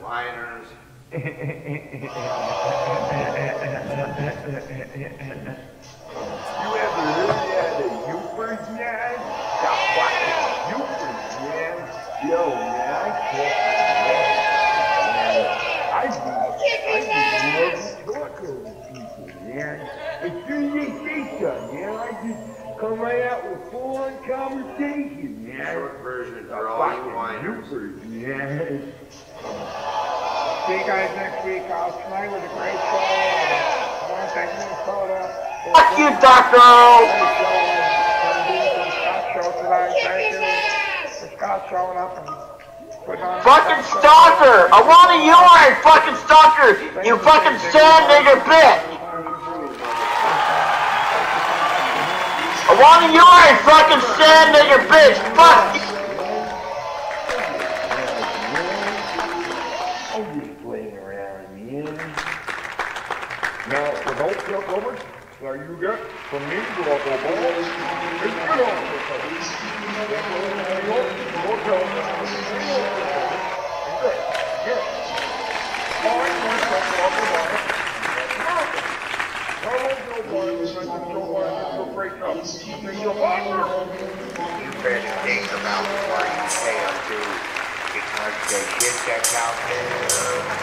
Whiners. You ever heard that of Youpers, man? The fucking Youpers, man. Yo, man, I can't, man. I love talking to people, man. As soon as they say something, man, I just come right out with full-on conversation, man. Short version for all you whiners. Youpers, man. See you guys next week. Tonight was a great show. One thing, Minnesota. Fuck you, Doctor O! Show tonight. Thank you for Scott showing up and putting on. Fucking stalker! I want a urine, fucking stalker! You fucking sand nigger bitch! I want a urine, fucking sand nigger bitch! Fuck you! Now, for those leftovers, now you get from me, you all go boys. It's good on the You better think about what you say or do, because the shit that's out there.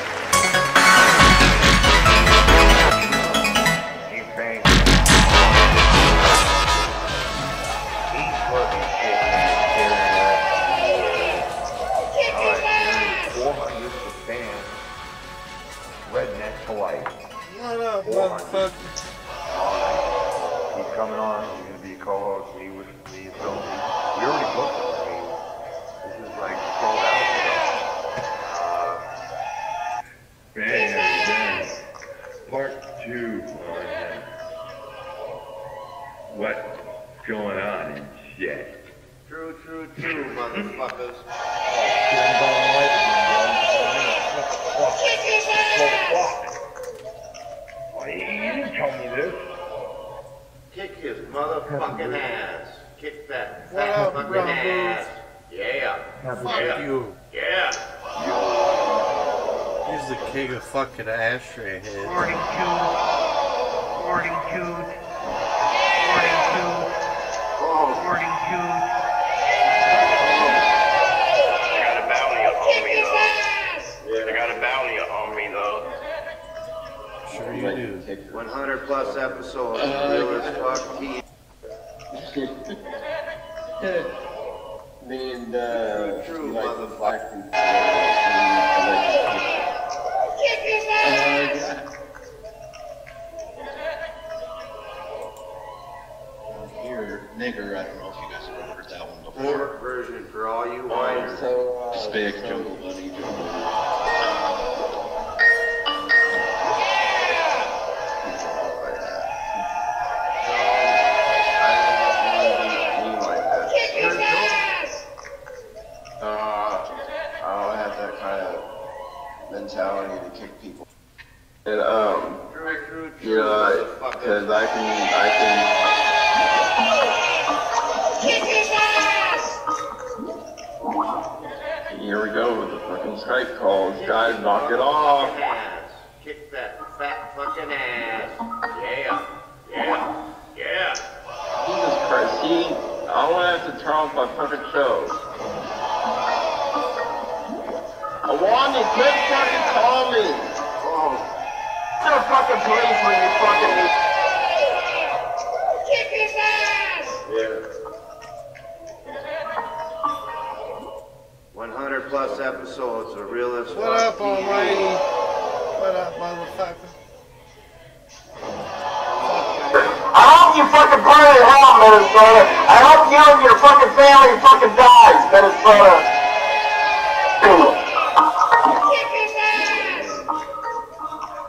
Redneck polite. What up, motherfucker? He's coming on. He's going to be a co-host. He's filming. We already booked him. I mean, this is like sold out. Man, part 2 on what's going on and shit. True, motherfuckers. Oh, you didn't tell me this. Kick his motherfucking ass. Kick that What fat up, fucking bro? ass. Yeah. Fuck you. Yeah. He's the king of fucking ashtray heads. 42. I got a bounty on me though. Sure you do. 100 plus episodes. Real as fuck. Me and True, like motherfucker. Here, nigger. I don't know if you guys have ever heard that one before. Short version for all you whiners. Spag Jungle Buddy. I have that kind of mentality to kick people. And you know, because I can. Here we go with the fucking Skype calls. Guys, knock it off. Kick that fat fucking ass. Yeah. Jesus Christ, see, I want to have to turn off my fucking show. I want you, quit fucking call me. Oh. To the fucking police when you fucking... Kick his ass! Yeah. 100 plus episodes of Real as Fuck. What up, almighty? What up, motherfucker? I hope you fucking burn in hell, Minnesota. I hope you and your fucking family fucking dies, Minnesota.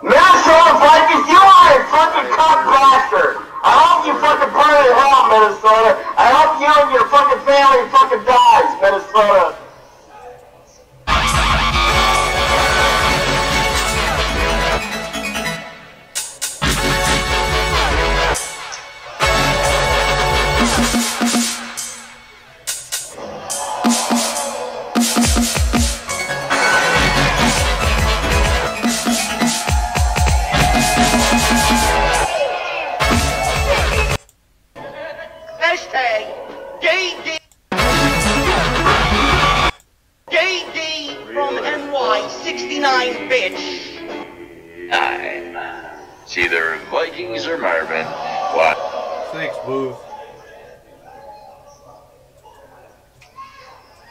Minnesota Vikings, you are a fucking cunt bastard. I hope you fucking burn in hell, Minnesota. I hope you and your fucking family fucking dies, Minnesota. NY69, bitch. Nine. It's either Vikings or Marvin. What? Thanks, Booth.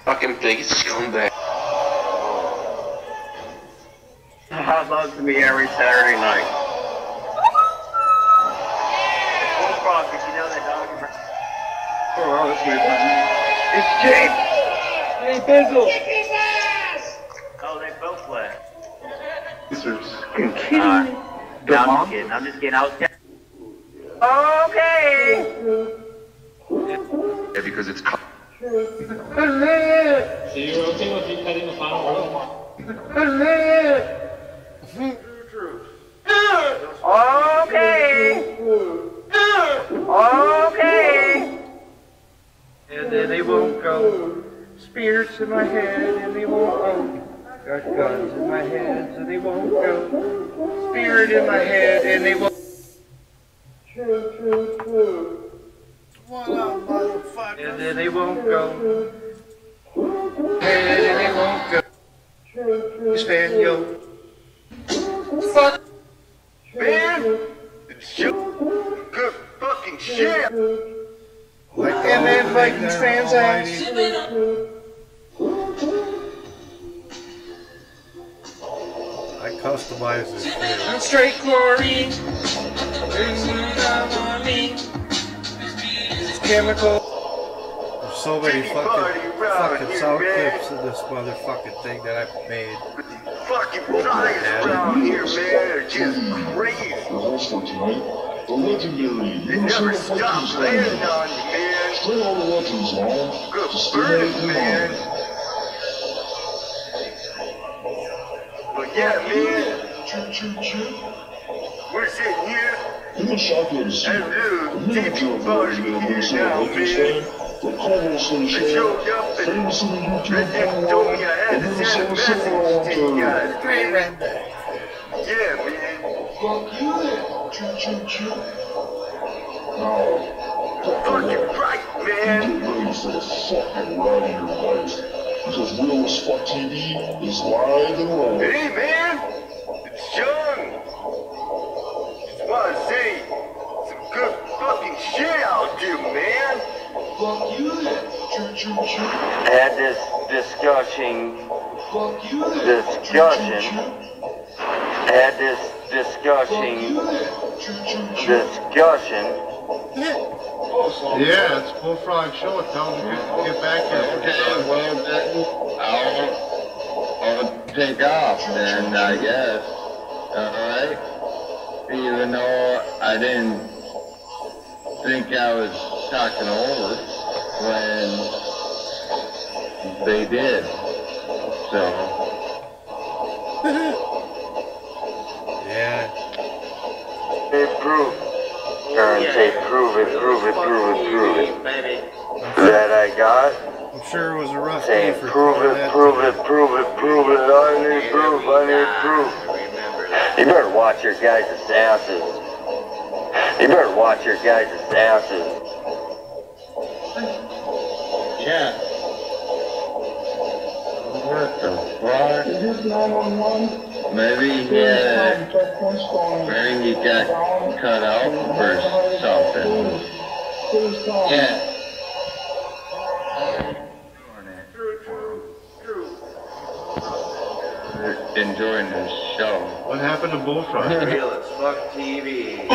Fucking biggest scumbag. I'd love to be every Saturday night. Bullfrog, did you know that dog? Oh, that's weird. It's James. Hey, Bizzle. Kick his ass. Oh, they both left. No, I'm just kidding. I was kidding. Okay. Yeah, because it's So you're okay with me cutting the final row? Okay. Okay. And then they won't go. Spirits in my head and they won't go. Got guns in my head so they won't go. Spirit in my head and they won't. What up, motherfucker? And then they won't go. Head and they won't go. Stand yo. Fuck. Man. Good fucking shit. And then Vikings fans out. I customize this shit. I'm straight chlorine. It's chemical. There's so many fucking sound clips in this motherfucking thing that I made. Fucking flyers around here, man, are just crazy. The host for tonight, the legendary They never stop landing on you, man. Straight all the legends, man. Good To stimulate burning, your man. mind. But yeah, man, Choo choo choo. we're sitting here In the shotgun seat, at a the little manager TV of the party legendary here Minnesota now, Vikings man. fan, the co-host of the I show, showed up and famous in the YouTube Redneck told me I had the to send a Minnesota message Silver to you Hunter. guys, Great man. redneck. Yeah, man. Fuck you then. Choo choo choo. Now, Fucking right, get man. ready for the fucking ride in your life. Because Real as Fuck TV is live and rolling. Hey, man. It's Sean. Just wanna say some good fucking shit out there, man. Fuck you then. Choo choo choo. Had this discussion. Fuck you then. Discussion. Choo choo choo. Had this Fuck discussion. you then. Choo choo choo. Discussion. Yeah, it's Bullfrog Show. Tell them to get back here. Okay, well then I'll take off then, I guess. Alright? Even though I didn't think I was talking over when they did. So Yeah. They prove. Turn tape, prove it. Baby. That I got. I'm sure it was a rough day Say, for prove it. I need proof. Remember that. You better watch your guys' asses. yeah. What the fuck? Is this 911? Maybe he got cut out or something. Yeah. Enjoying this show. What happened to Bullfrog? Real as Fuck TV.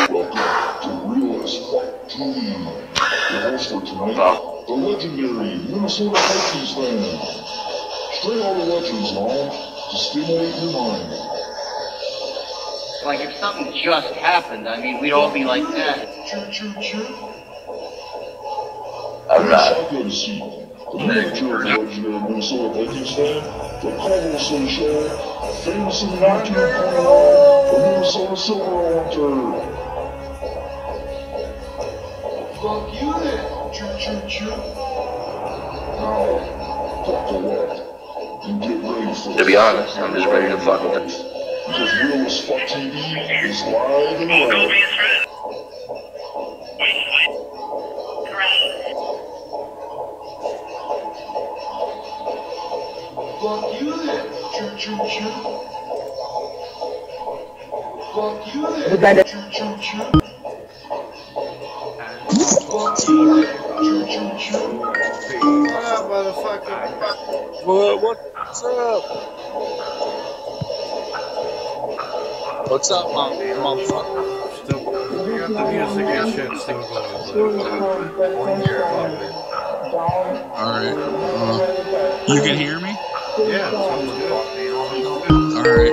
Welcome to Real as Fuck TV. Your host for tonight, the legendary Minnesota Vikings fan. Straight all the legends, man, to stimulate your mind. Like if something just happened, I mean, we'd all be like that. Choo choo choo. I'm not. Shotgun seat. The manager of the legendary Minnesota Vikings fan, the co-host of the show, famous in the YouTube the Minnesota Silver Hunter. Fuck you then. Choo choo choo. Now, fuck the left. And get ready for To be honest, I'm just ready to fuck with it. Because Real as Fuck TV is live and live. Fuck Fuck you then. Choo choo choo. Fuck you then. Choo choo choo. Fuck you then. Choo choo choo. What up, motherfucker? What's up? What's up, motherfucker? Still, we got the music and shit still going. Alright. You can hear me? Yeah, sounds good. Alright.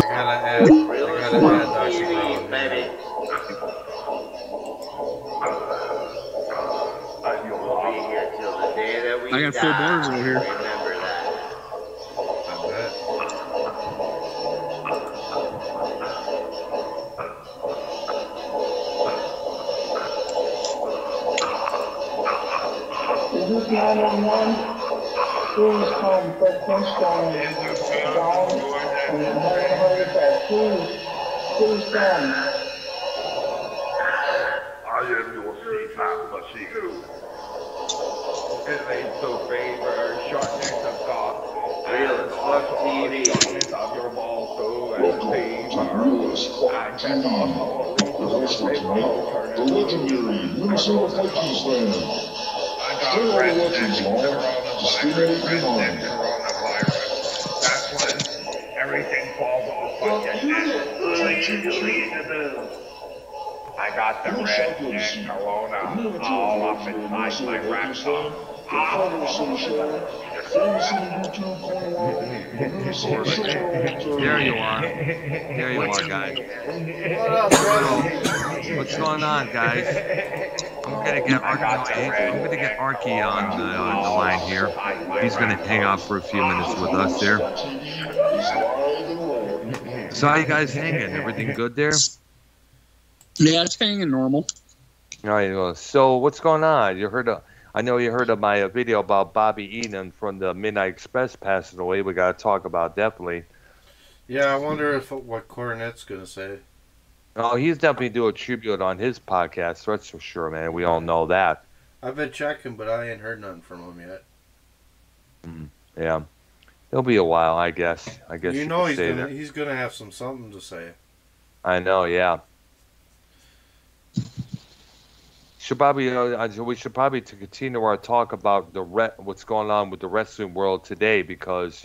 I gotta add Dr. Brown. Baby. I got 4 bars over here. Remember that. I bet. Is this 911? Please come for Kingston down and hurry back. Please come. I am your CPAP machine. It ain't so favor, shortness of God. Real as fuck TV. Shortness of your balls too, and Welcome to Minneapolis Fucking TV. Your host for tonight, the legendary Minnesota Vikings fan. Stay on the legends long to stimulate your mind. That's when everything falls off like that. I got the red and Corona all up inside my rap song. There you are. There you are, guys. What up, bro? What's going on, guys? I'm gonna get Arky on the line here. He's gonna hang out for a few minutes with us there. So how you guys hanging? Everything good there? Yeah, it's hanging normal. All right. Well, so what's going on? I know you heard of my video about Bobby Eaton from the Midnight Express passing away. We got to talk about definitely. Yeah, I wonder what Cornette's gonna say. Oh, he's definitely do a tribute on his podcast. That's for sure, man. We all know that. I've been checking, but I ain't heard nothing from him yet. Yeah, it'll be a while, I guess. You know he's gonna have something to say. I know, yeah. We should probably to continue our talk about what's going on with the wrestling world today, because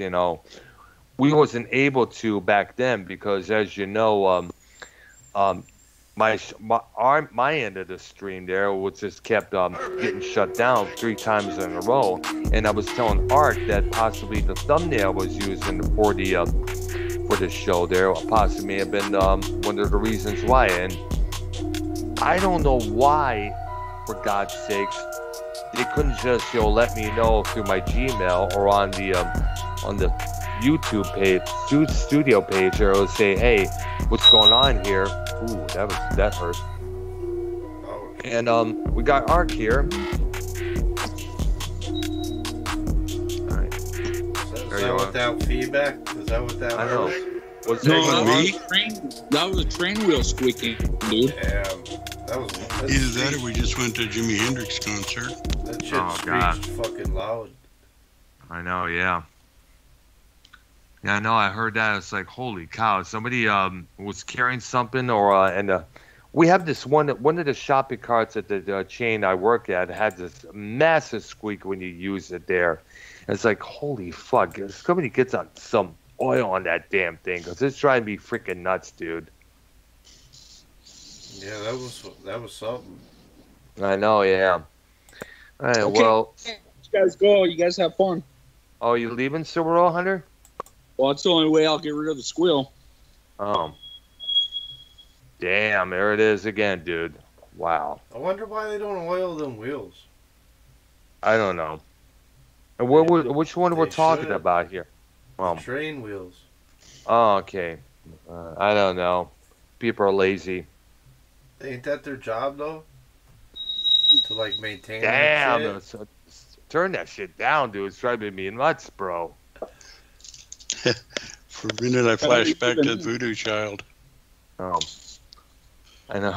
we wasn't able to back then because, as you know, my end of the stream there was just kept getting shut down 3 times in a row, and I was telling Art that possibly the thumbnail I was using for the show there possibly may have been one of the reasons why, and I don't know why. For God's sakes, they couldn't just let me know through my Gmail or on the YouTube page, studio page, or it'll say, "Hey, what's going on here?" Ooh, that hurt. And we got Ark here. All right. Is that without feedback? Is that without? I know. That was a train wheel squeaking, dude. Damn. Either that or we just went to a Jimi Hendrix concert. That shit screeched fucking loud. I know, yeah. Yeah, I know. I heard that. It's like, holy cow! Somebody was carrying something, or we have this one of the shopping carts at the chain I work at had this massive squeak when you use it there. And it's like, holy fuck! Somebody gets some oil on that damn thing, because it's driving me freaking nuts, dude. Yeah, that was something. I know, yeah. All right, okay. Well. You guys go. You guys have fun. Oh, you leaving Silver Roll, Hunter? Well, it's the only way I'll get rid of the squeal. Oh. Damn, there it is again, dude. Wow. I wonder why they don't oil them wheels. I don't know. And which one we're talking about here? Train wheels. Oh, okay. I don't know. People are lazy. Ain't that their job, though? To, maintain Damn, that shit? Turn that shit down, dude. It's driving me nuts, bro. For a minute, I flashed back to Voodoo Child. Oh. I know.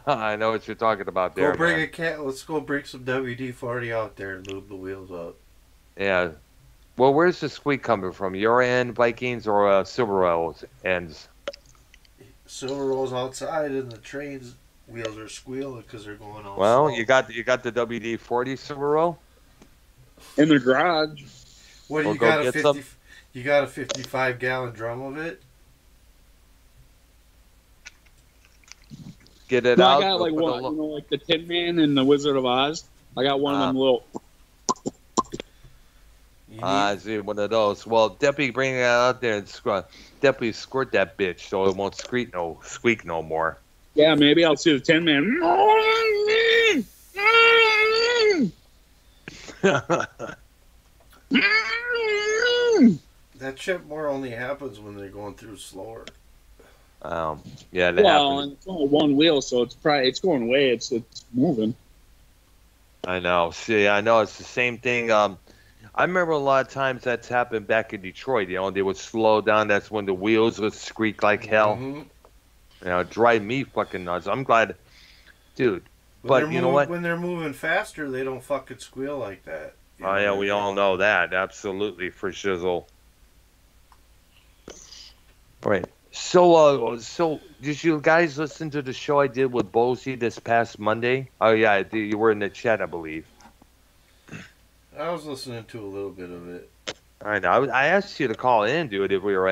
I know what you're talking about there. Let's go bring some WD-40 out there and lube the wheels up. Yeah. Well, where's the squeak coming from? Your end, Vikings, or Silverell's ends? Silver rolls outside, and the train's wheels are squealing because they're going all Well, slow. you got the WD-40 Silverell? In the garage. What do We'll you go got? get 50? You got a 55-gallon drum of it? Get it No, out. I got like put a what, like the Tin Man and the Wizard of Oz. I got one of them little. I see one of those. Well, definitely bring it out there and definitely squirt that bitch so it won't squeak no more. Yeah, maybe I'll see the Tin Man. That chip more only happens when they're going through slower. Yeah, that Well, happens. and it's only one wheel, so it's going away. It's moving. I know. See, I know it's the same thing. I remember a lot of times that's happened back in Detroit. You know, they would slow down. That's when the wheels would squeak like hell. Mm-hmm. You know, drive me fucking nuts. I'm glad, dude. But you know what? When they're moving faster, they don't fucking squeal like that. Oh yeah, we all know that. Absolutely, for shizzle. Right. So did you guys listen to the show I did with Bosey this past Monday? Oh yeah, you were in the chat, I believe. I was listening to a little bit of it. I know. I asked you to call in, dude, if we were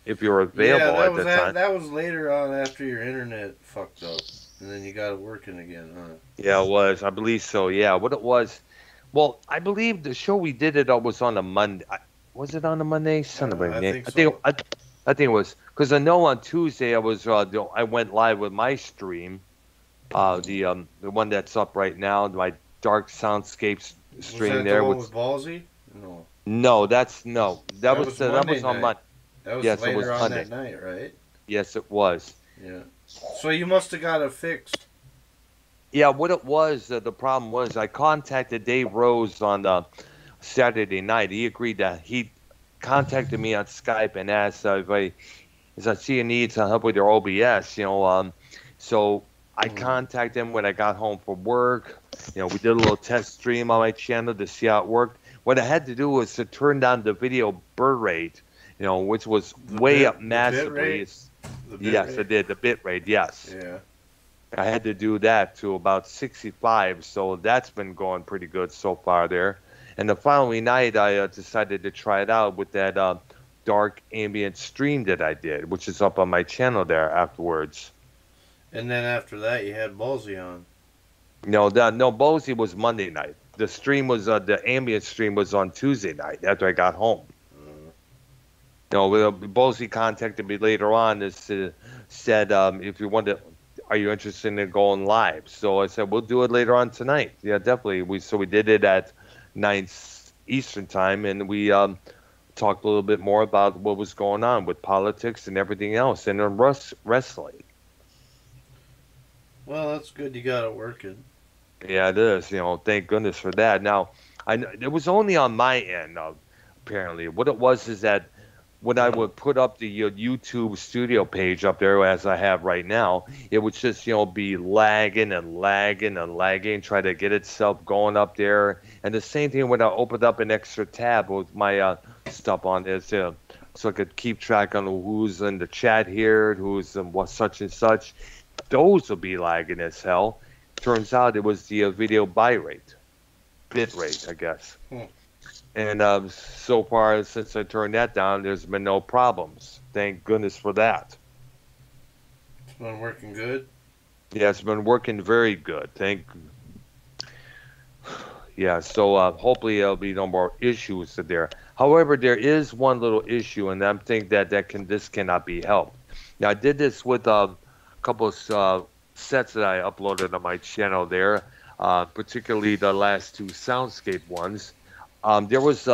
if you were available at the time. That was later on after your internet fucked up, and then you got it working again, huh? Yeah, it was. I believe so. Yeah, what it was. Well, I believe the show we did it was on a Monday. Was it on a Monday? Son of a I think I think it was because I know on Tuesday I went live with my stream, the one that's up right now, my Dark Soundscapes stream was that there the one with with Ballsy? No. No, that was That was on Monday. Monday. That was yes, later it was on Monday. that night, right? Yes, it was. Yeah. So you must have got it fixed. Yeah, what it was, the problem was I contacted Dave Rose on Saturday night. He agreed that he contacted me on Skype and asked if I see you need some help with your OBS, so I contacted him when I got home from work. We did a little test stream on my channel to see how it worked. What I had to do was to turn down the video bird rate, which was way up massively. Yes, I did. The bit rate, yes. Yeah. I had to do that to about 65, so that's been going pretty good so far there. And the following night, I decided to try it out with that dark ambient stream that I did, which is up on my channel there afterwards. And then after that, you had Ballsy on. No, Bosey was Monday night. The stream was the ambient stream was on Tuesday night after I got home. Bosey contacted me later on and said, if you want to, are you interested in going live? So I said, we'll do it later on tonight. Yeah, definitely. We did it at 9 Eastern time, and we talked a little bit more about what was going on with politics and everything else, and then wrestling. Well, that's good. You got it working. Yeah, it is. Thank goodness for that. Now, it was only on my end, apparently. What it was is that when I would put up the YouTube studio page up there, as I have right now, it would just, be lagging and lagging and lagging, try to get itself going up there. And the same thing when I opened up an extra tab with my stuff on it, so I could keep track on who's in the chat here, who's what such and such. Those will be lagging as hell. Turns out it was the video bit rate, I guess. And so far, since I turned that down, there's been no problems. Thank goodness for that. It's been working good? Yeah, it's been working very good. Yeah, so hopefully there'll be no more issues there. However, there is one little issue, and I'm thinking that this cannot be helped. Now, I did this with a couple of sets that I uploaded on my channel there, particularly the last two Soundscape ones. There was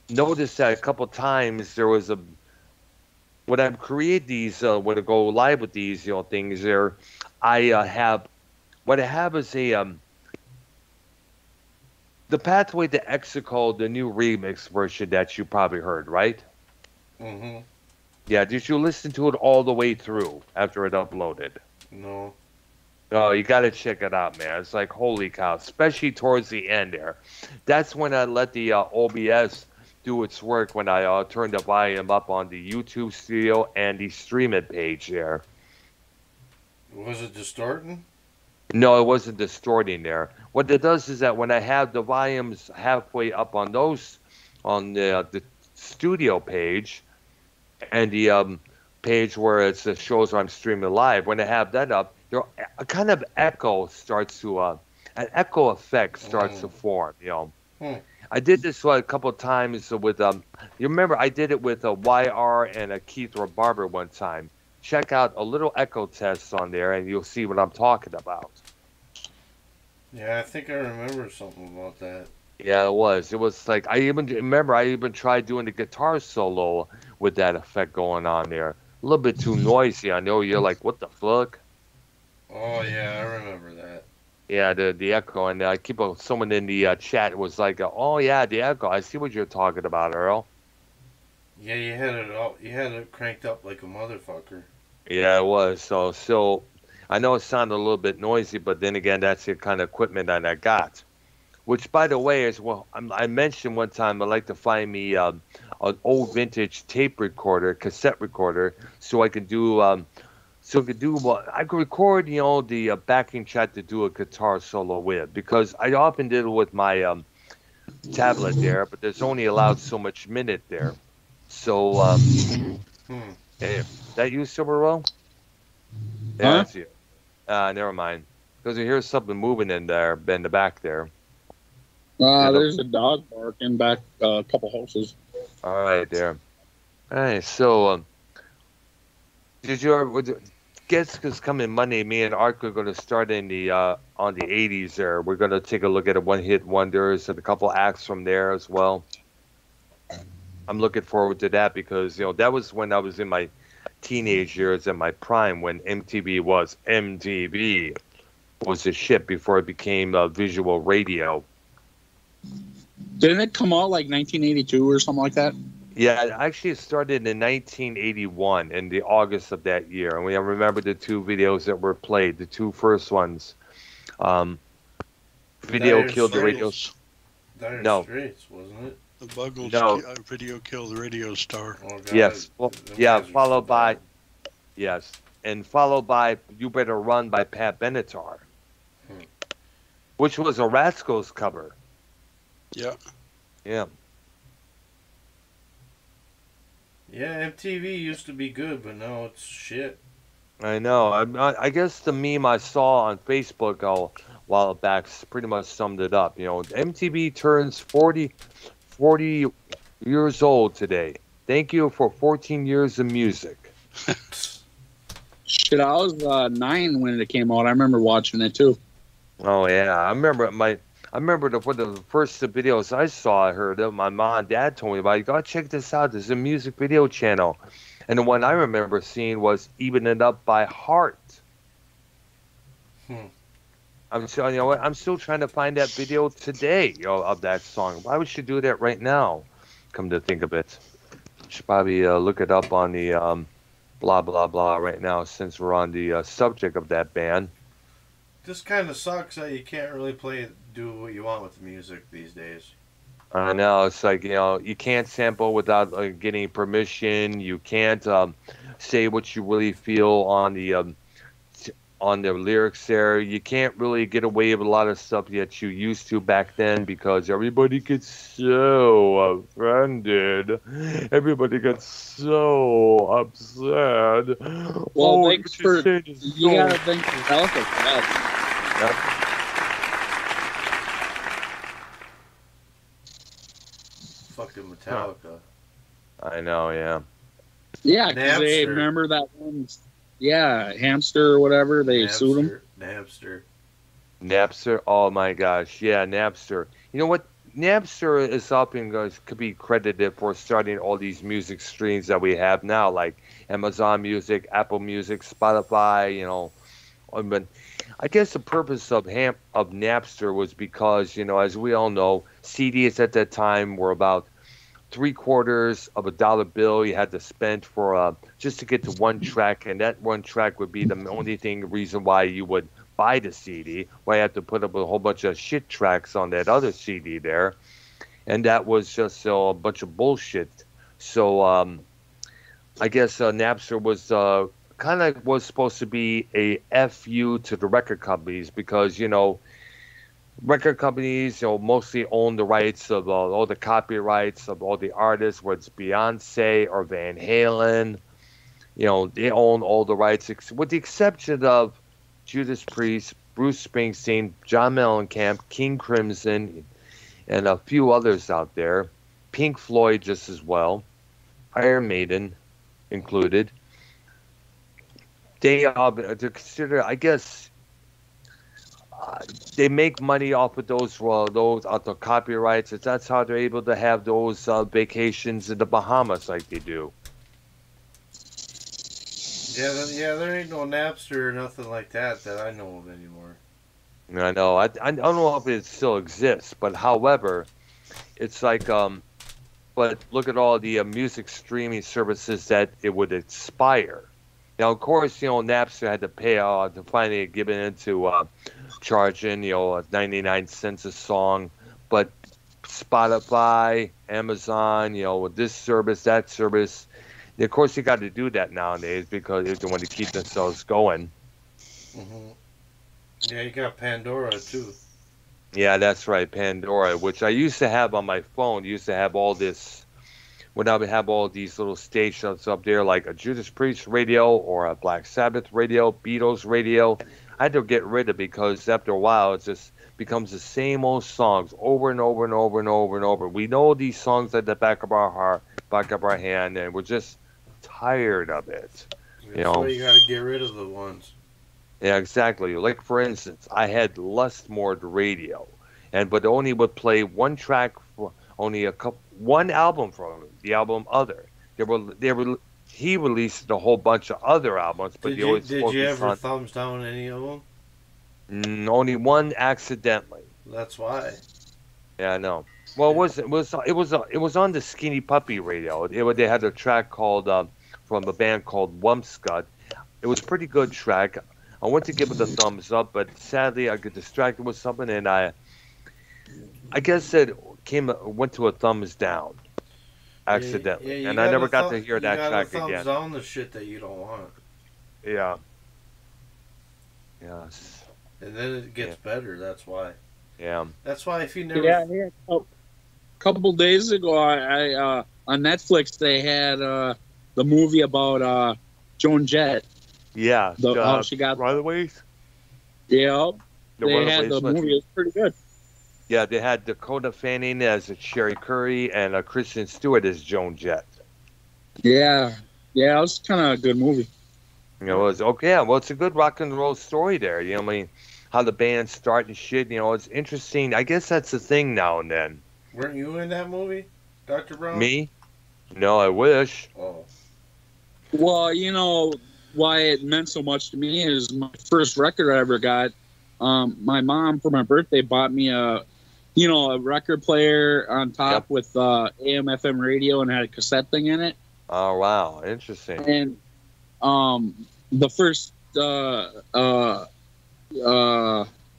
noticed that a couple times there was when I create these, when I go live with these, things there, what I have is the Pathway to Exegol, the new remix version that you probably heard, right? Mm-hmm. Yeah, did you listen to it all the way through after it uploaded? No. Oh, you got to check it out, man. It's like, holy cow, especially towards the end there. That's when I let the OBS do its work, when I turned the volume up on the YouTube Studio and the Stream It page there. Was it distorting? No, it wasn't distorting there. What it does is that when I have the volumes halfway up on those, on the studio page and the page where it shows where I'm streaming live, when I have that up, there a kind of echo starts to an echo effect starts to form. I did this a couple of times with you remember I did it with a YR and a Keith or Barber one time. Check out a little echo test on there, and you'll see what I'm talking about. Yeah, I think I remember something about that. Yeah, it was. It was like I even tried doing the guitar solo with that effect going on there. A little bit too noisy. I know you're like, what the fuck? Oh yeah, I remember that. Yeah, the echo, and I keep someone in the chat was like, oh yeah, the echo. I see what you're talking about, Earl. Yeah, you had it cranked up like a motherfucker. Yeah, it was. So I know it sounded a little bit noisy, but then again, that's the kind of equipment that I got. Which, by the way, is I mentioned one time I'd like to find me an old vintage tape recorder, cassette recorder, so I could do I could record, the backing track to do a guitar solo with, because I often did it with my tablet there, but there's only allowed so much minute there. So, hey, that you, Silver Row? Yeah, Huh? that's you. Never mind. Because I hear something moving in there, in the back there. There's a dog barking back a couple houses. All right, there. All right, so did you ever? Guess because coming Monday, me and Art are going to start in the on the 80s. There, we're going to take a look at a one-hit wonders and a couple acts from there as well. I'm looking forward to that because that was when I was in my teenage years and my prime, when MTV was the shit before it became visual radio. Didn't it come out like 1982 or something like that? Yeah, actually it started in 1981 in the August of that year. And we remember the two videos that were played, the two first ones. Video Killed the Radio. Dire Straits, wasn't it? The Buggles Video Killed the Radio Star. Oh, God. Yes. Well, yeah, followed by You Better Run by Pat Benatar. Which was a Rascals cover. Yeah. Yeah. Yeah, MTV used to be good, but now it's shit. I know. I guess the meme I saw on Facebook a while back pretty much summed it up. MTV turns 40 years old today. Thank you for 14 years of music. Shit, I was 9 when it came out. I remember watching it too. Oh yeah, I remember one of the first videos I saw. I heard of my mom and dad told me about. You gotta check this out. There's a music video channel, and the one I remember seeing was "Even It Up" by Heart. I'm still trying to find that video today of that song. Why would you do that right now? Come to think of it, should probably look it up on the blah blah blah right now, since we're on the subject of that band. This kind of sucks that you can't really do what you want with the music these days. I know, it's like, you can't sample without getting permission. You can't say what you really feel on the lyrics there. You can't really get away with a lot of stuff that you used to back then, because everybody gets so offended. Everybody gets so upset. Well, thanks for you gotta thank Metallica for that. Yep. Fucking Metallica. I know, yeah. Yeah, because they remember that one. Yeah, Hamster or whatever. They sued him. Napster. Oh my gosh, yeah, Napster. You know what? Napster is up and could be credited for starting all these music streams that we have now, like Amazon Music, Apple Music, Spotify. But I guess the purpose of Napster was because, as we all know, CDs at that time were about $0.75 of a dollar bill you had to spend for just to get to one track, and that one track would be the only reason why you would buy the CD, where I had to put up a whole bunch of shit tracks on that other CD there, and that was just a bunch of bullshit. So I guess Napster was kind of was supposed to be a FU to the record companies, because record companies mostly own the rights of all the copyrights of all the artists, whether it's Beyonce or Van Halen. They own all the rights, with the exception of Judas Priest, Bruce Springsteen, John Mellencamp, King Crimson, and a few others out there. Pink Floyd just as well. Iron Maiden included. They to consider, I guess, they make money off of those out the copyrights. That's how they're able to have those vacations in the Bahamas like they do. Yeah, there ain't no Napster or nothing like that I know of anymore. I know. I don't know if it still exists, but however, it's like, but look at all the music streaming services that it would expire. Now, of course, Napster had to pay to finally give it into charging, 99 cents a song, but Spotify, Amazon, with this service, that service. Of course, you got to do that nowadays because they want to keep themselves going. Mm-hmm. Yeah, you got Pandora too. Yeah, that's right, Pandora, which I used to have on my phone. Used to have all this, when I would have all these little stations up there, like a Judas Priest radio or a Black Sabbath radio, Beatles radio. I had to get rid of it because after a while, it just becomes the same old songs over and over and over and over and over. We know these songs at the back of our heart, back of our hand, and we're just tired of it. That's why you got to get rid of the ones. Yeah, exactly. Like, for instance, I had Lustmord radio, but only would play one track, for only one album from the album Other. He released a whole bunch of other albums, but did you ever thumbs down any of them? Only one accidentally. That's why. Yeah, I know. Well, it was on the Skinny Puppy radio. They had a track called from a band called Wumpscut. It was a pretty good track. I went to give it a thumbs up, but sadly I got distracted with something, and I guess it went to a thumbs down accidentally, and I never got to hear that track again. Thumbs down the shit that you don't want. Yeah. Yes. And then it gets better. That's why. Yeah. That's why if you never. Yeah. A couple days ago, I on Netflix they had the movie about Joan Jett. Yeah. How she got Runaways. Yeah. They Runaways had the movie. It was pretty good. Yeah, they had Dakota Fanning as Sherry Curry and Kristen Stewart as Joan Jett. Yeah. It was kind of a good movie. It was okay. Yeah, well, it's a good rock and roll story there. I mean, how the band start and shit. It's interesting. I guess that's the thing now and then. Weren't you in that movie, Dr. Brown? Me? No, I wish. Oh. Well, why it meant so much to me is my first record I ever got. My mom, for my birthday, bought me a record player on top with AM/FM radio and had a cassette thing in it. Oh wow, interesting. And the first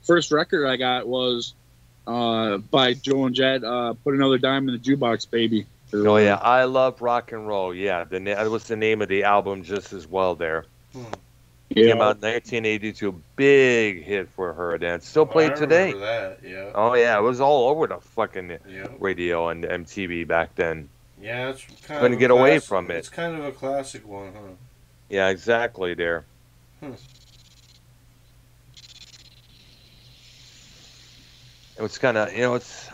first record I got was by Joan Jett, "Put Another Dime in the Jukebox, Baby." Oh yeah, I love rock and roll. Yeah, that was the name of the album just as well there. Yeah. Came out in 1982, big hit for her, and it's still played today. That, yeah. Oh yeah, it was all over the fucking radio and MTV back then. Yeah, it's kind couldn't get away from it. It's kind of a classic one, huh? Yeah, exactly. There. It's kind of it's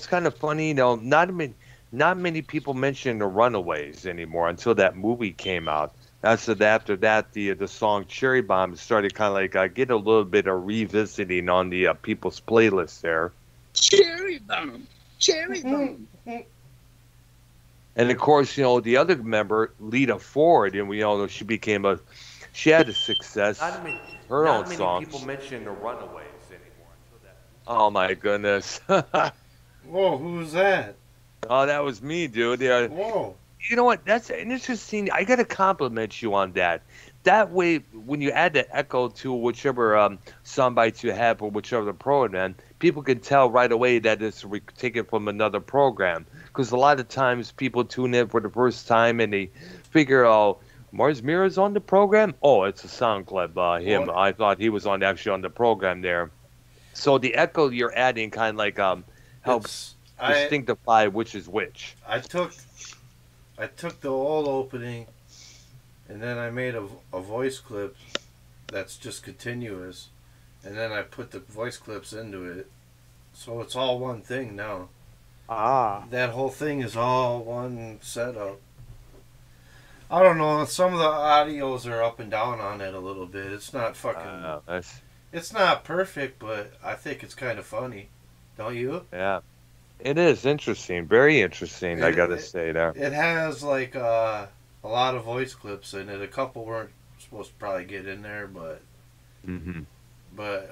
kind of funny. Not many people mention the Runaways anymore until that movie came out. After that, the song Cherry Bomb started kind of like get a little bit of revisiting on the people's playlist there. Cherry Bomb. And of course, the other member, Lita Ford, and we all know she had a success. Her own songs. Not many people mention the Runaways anymore until that. Oh my goodness. Whoa, who was that? Oh, that was me, dude. Yeah. Whoa. You know what? That's an interesting. I got to compliment you on that. that way, when you add the echo to whichever sound bites you have or whichever program, people can tell right away that it's taken from another program. Because a lot of times people tune in for the first time and they figure, oh, Mars Mirror's on the program? Oh, it's a sound clip. Him. I thought he was actually on the program there. So the echo you're adding kind of like helps distinctify which is which. I took the old opening, and then I made a voice clip that's just continuous, and then I put the voice clips into it, so it's all one thing now. That whole thing is all one setup. I don't know. Some of the audios are up and down on it a little bit. It's not fucking. It's not perfect, but I think it's kind of funny. Don't you? Yeah. It is interesting. Very interesting, I gotta say there. It has like a lot of voice clips in it. A couple weren't supposed to probably get in there, but but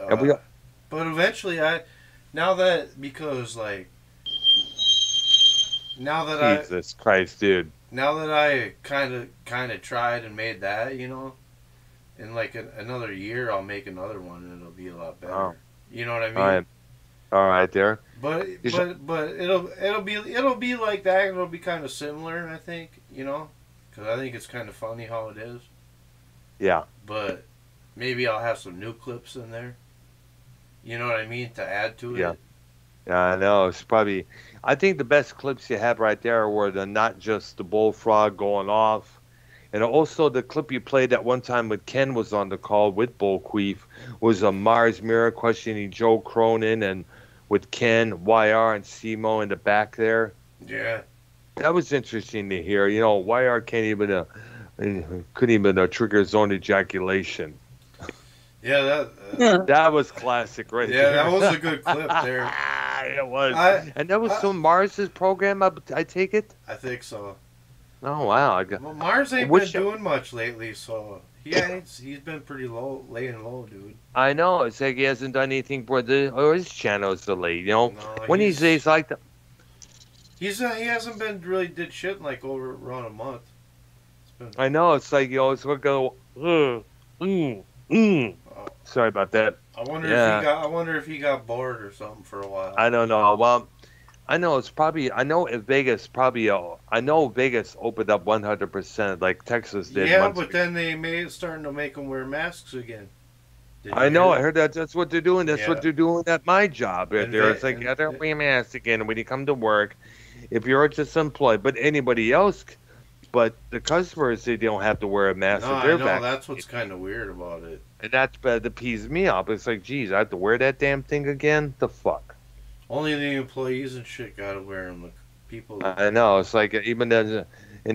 eventually Jesus Christ, dude. Now that I kind of tried and made that, you know, in like another year I'll make another one and it'll be a lot better. Oh. You know what I mean? All right, there. But it'll be like that. It'll be kind of similar, I think. You know, because I think it's kind of funny how it is. Yeah. But maybe I'll have some new clips in there. You know what I mean, to add to it. Yeah. Yeah, I know. It's probably. I think the best clips you have right there were not just the bullfrog going off, and also the clip you played that one time with Ken was on the call with Bullqueef was a Mars Mirror questioning Joe Cronin and with Ken, YR, and Simo in the back there. Yeah. That was interesting to hear. You know, YR couldn't even trigger his own ejaculation. Yeah, that was classic, right? Yeah, that was a good clip there. It was, and that was from Mars's program. I take it. I think so. Oh wow! Well, Mars ain't been doing much lately, so he's been pretty low, laying low, dude. I know. It's like he hasn't done anything for his channels lately. You know, when he's like that. He hasn't been really did shit in like around a month. I know. It's like you always would go. Sorry about that. I wonder if he got bored or something for a while. I don't know. Well, I know it's probably. I know Vegas probably. I know Vegas opened up 100% like Texas did. Yeah, but then they starting to make them wear masks again. I know. I heard that. That's what they're doing. That's what they're doing at my job right there. It's like, don't wear masks again when you come to work. If you're just employed, but anybody else. But the customers, they don't have to wear a mask. No, I know. That's what's kind of weird about it. And that's bad to pees me off. It's like, geez, I have to wear that damn thing again? The fuck? Only the employees and shit gotta wear them. The people. I know. It's like, even in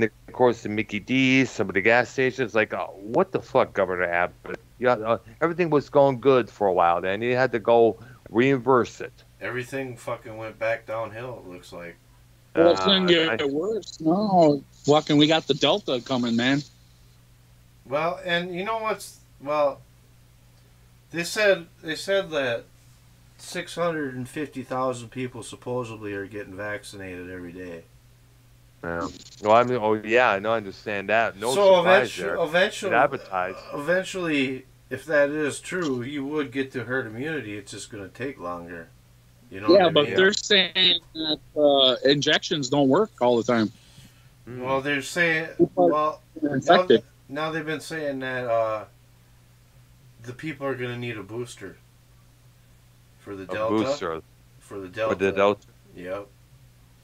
the course of Mickey D's, some of the gas stations, like, oh, what the fuck, Governor Abbott? Yeah, everything was going good for a while. Then you had to go reimburse it. Everything fucking went back downhill, it looks like. Well, it's going to get worse. No, fucking, we got the Delta coming, man. Well, and you know what's... Well, they said that 650,000 people supposedly are getting vaccinated every day. Yeah. Well, I mean, I know, I understand that. No so surprise there. Eventually, if that is true, you would get to herd immunity. It's just going to take longer. You know yeah, but they're saying that injections don't work all the time. Well, they're saying... Now they've been saying that the people are going to need a booster for the Delta. Booster. For the Delta. For the Delta? Yep.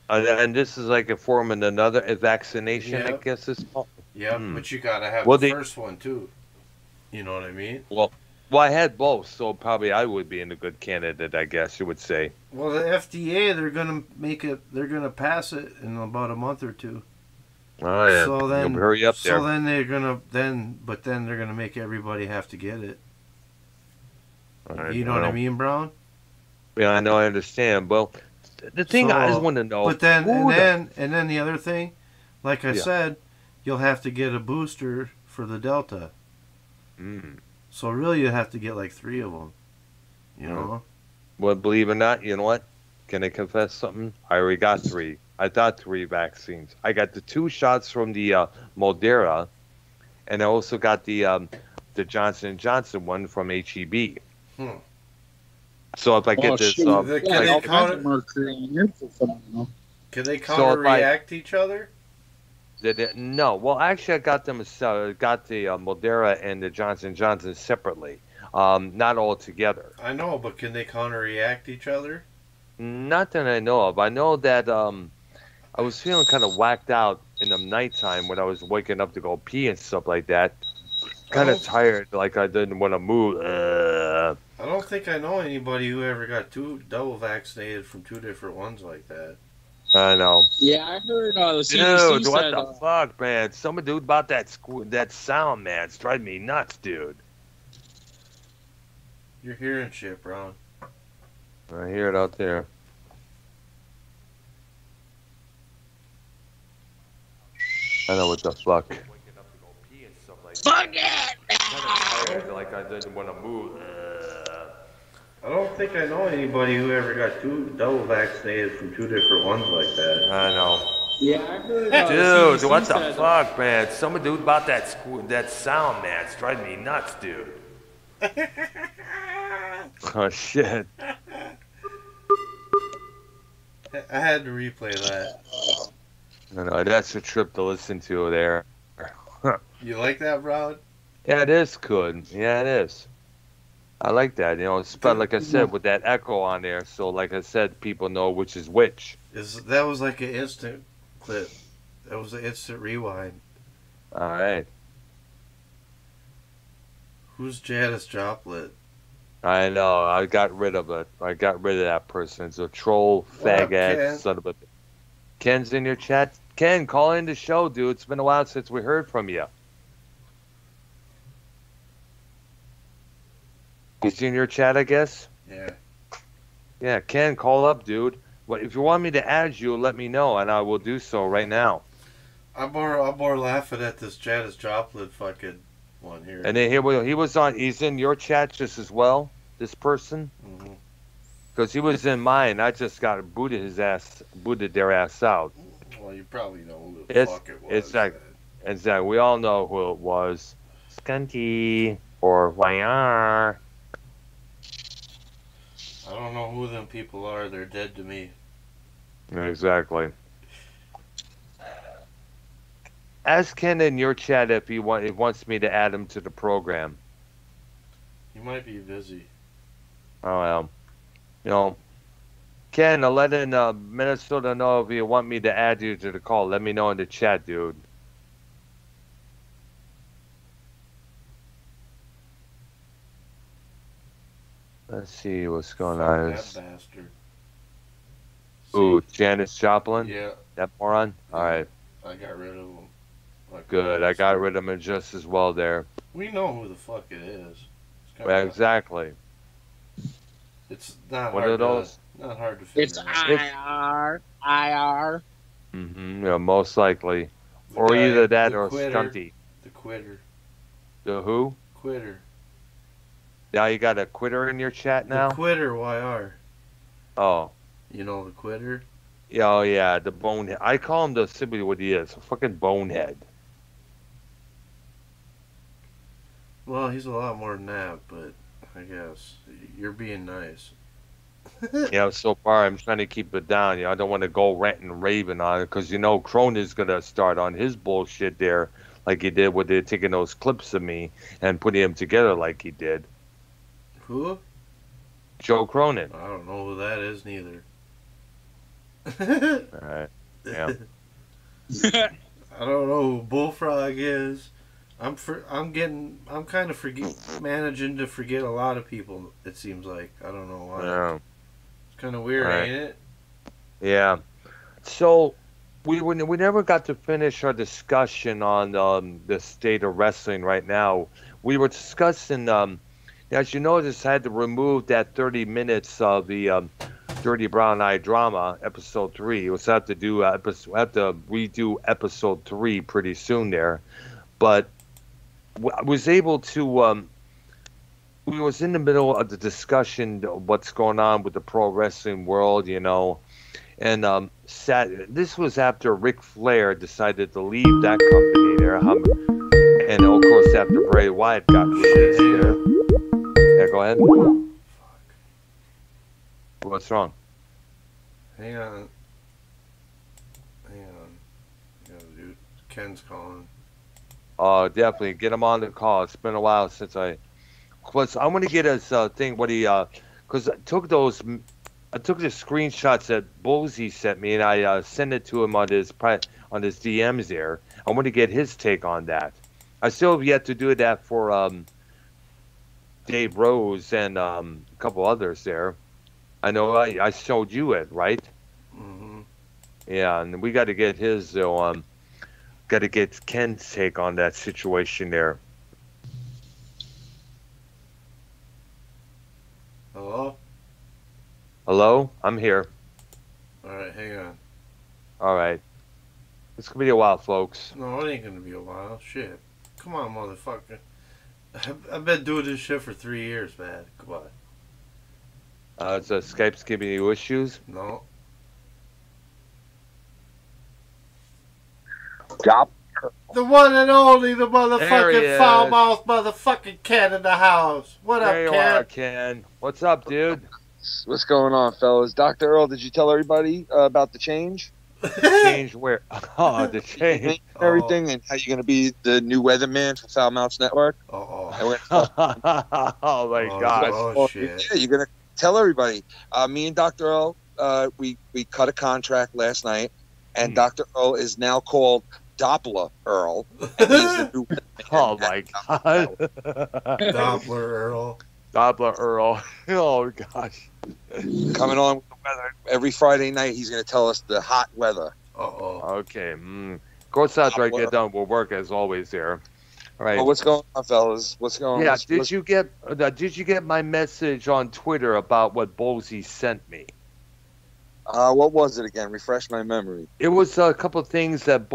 And this is like a form of a vaccination, I guess it's called. Yep, but you got to have the first one, too. You know what I mean? Well, I had both, so probably I would be in a good candidate, I guess you would say. Well, the FDA, they're going to make it, they're going to pass it in about a month or two. Oh, yeah. So then, hurry up there. So then they're going to, then they're going to make everybody have to get it. You know what I mean, Brown? Yeah, I know, I understand. Well, the thing I just want to know. But then, and then the other thing, like I said, you'll have to get a booster for the Delta. So really, you have to get like 3 of them. You know? Well, believe it or not, you know what? Can I confess something? I already got 3. I got 3 vaccines. I got the 2 shots from the Moderna, and I also got the Johnson & Johnson one from HEB. So if I get this, can they counter-react each other? No. Well, actually, I got them. Got the Moderna and the Johnson & Johnson separately, not all together. I know, but can they counter-react each other? Not that I know of. I know that I was feeling kind of whacked out in the nighttime when I was waking up to go pee and stuff like that. Kind of tired, like I didn't want to move. I don't think I know anybody who ever got double vaccinated from 2 different ones like that. I know. Yeah, I heard the CDC dude, said, what the fuck, man? Some dude about that sound, man. It's driving me nuts, dude. You're hearing shit, Brown. I hear it out there. I know what the fuck. Fuck it! Like I didn't want to move. I don't think I know anybody who ever got double vaccinated from 2 different ones like that. I know. Yeah, I heard dude, CDC what the said, fuck, man? Some dude about that sound, man. It's driving me nuts, dude. Oh, shit. I had to replay that. No, that's a trip to listen to there. You like that, Brown? Yeah, it is good. Yeah, it is. I like that. You know, like I said, with that echo on there, so like I said, people know which is which. That was like an instant clip. That was an instant rewind. All right. Who's Janis Joplin? I know. I got rid of it. I got rid of that person. It's a troll, fag-ass son of a... Ken's in your chat. Ken, call in the show, dude. It's been a while since we heard from you. He's in your chat, I guess? Yeah. Yeah, Ken, call up, dude. Well, if you want me to add you, let me know, and I will do so right now. I'm more laughing at this Janis Joplin fucking one here. And then he's in your chat just as well, this person? Because he was in mine. I just got booted their ass out. Well, you probably know who the fuck it was. Exactly. We all know who it was. Skunty or YR. I don't know who them people are. They're dead to me. Exactly. Ask Ken in your chat if he wants me to add him to the program. He might be busy. Oh, well. You know, Ken, I'll let in Minnesota know if you want me to add you to the call. Let me know in the chat, dude. Let's see what's going on. That bastard. Ooh, Janis Joplin? Yeah. That moron? All right. I got rid of him. Good. I got rid of him just as well there. We know who the fuck it is. Well, exactly. It's not One hard of those. not hard to figure out. IR. Yeah, most likely. Or either that or Stunty. The quitter. The who? Quitter. Now you got a quitter in your chat now? The quitter, YR. Oh. You know the quitter? Yeah, oh yeah, the bonehead. I call him simply what he is, a fucking bonehead. Well, he's a lot more than that, but I guess you're being nice. Yeah, so far I'm trying to keep it down. You know, I don't want to go ranting and raving on it because, you know, Cronin's going to start on his bullshit there like he did with taking those clips of me and putting them together like he did. Who? Joe Cronin. I don't know who that is neither. Alright. Yeah. I don't know who Bullfrog is. I'm kind of managing to forget a lot of people, it seems like. I don't know why. Yeah. It's kind of weird, ain't it? Yeah. So we never got to finish our discussion on the state of wrestling right now. We were discussing, as you notice, I had to remove that 30 minutes of the Dirty Brown Eye drama, episode 3. We'll have to redo episode 3 pretty soon there, but I was able to. We was in the middle of the discussion of what's going on with the pro wrestling world, you know, and this was after Ric Flair decided to leave that company there, And of course, after Bray Wyatt got released there. Yeah, go ahead. What's wrong? Hang on. Yeah, dude. Ken's calling. Oh, definitely. Get him on the call. It's been a while since I want to get his thing, what he, because I took the screenshots that Bullsy sent me, and I sent it to him on his DMs there. I want to get his take on that. I still have yet to do that for Dave Rose and a couple others there. I know I showed you it, right? Mm-hmm. Yeah, and we got to get his, got to get Ken's take on that situation there. Hello? Hello? I'm here. Alright, hang on. Alright. It's going to be a while, folks. No, it ain't gonna be a while. Shit. Come on, motherfucker. I've been doing this shit for 3 years, man. Come on. Is Skype's giving you issues? No. Drop. The one and only, the There he motherfucking is. foul-mouthed motherfucking Ken in the house. What There you up, are, Ken? Ken. What's up, dude? What's going on, fellas? Dr. Earl, did you tell everybody about the change? Change where? Oh, the change. Everything, and how you're going to be the new weatherman for Foul Mouths Network? Oh my gosh. Oh, shit. Yeah, you're going to tell everybody. Me and Dr. Earl, we cut a contract last night, and Dr. Earl is now called Doppler Earl. And he's the new Oh my god. Doppler Earl. Doppler Earl. Oh gosh. Coming on with the weather. Every Friday night, he's going to tell us the hot weather. Okay. Of course, after I get done, we'll work as always there. All right. Well, what's going on, fellas? What's going on? Yeah. Did you get my message on Twitter about what Bullsy sent me? What was it again? Refresh my memory. It was a couple of things that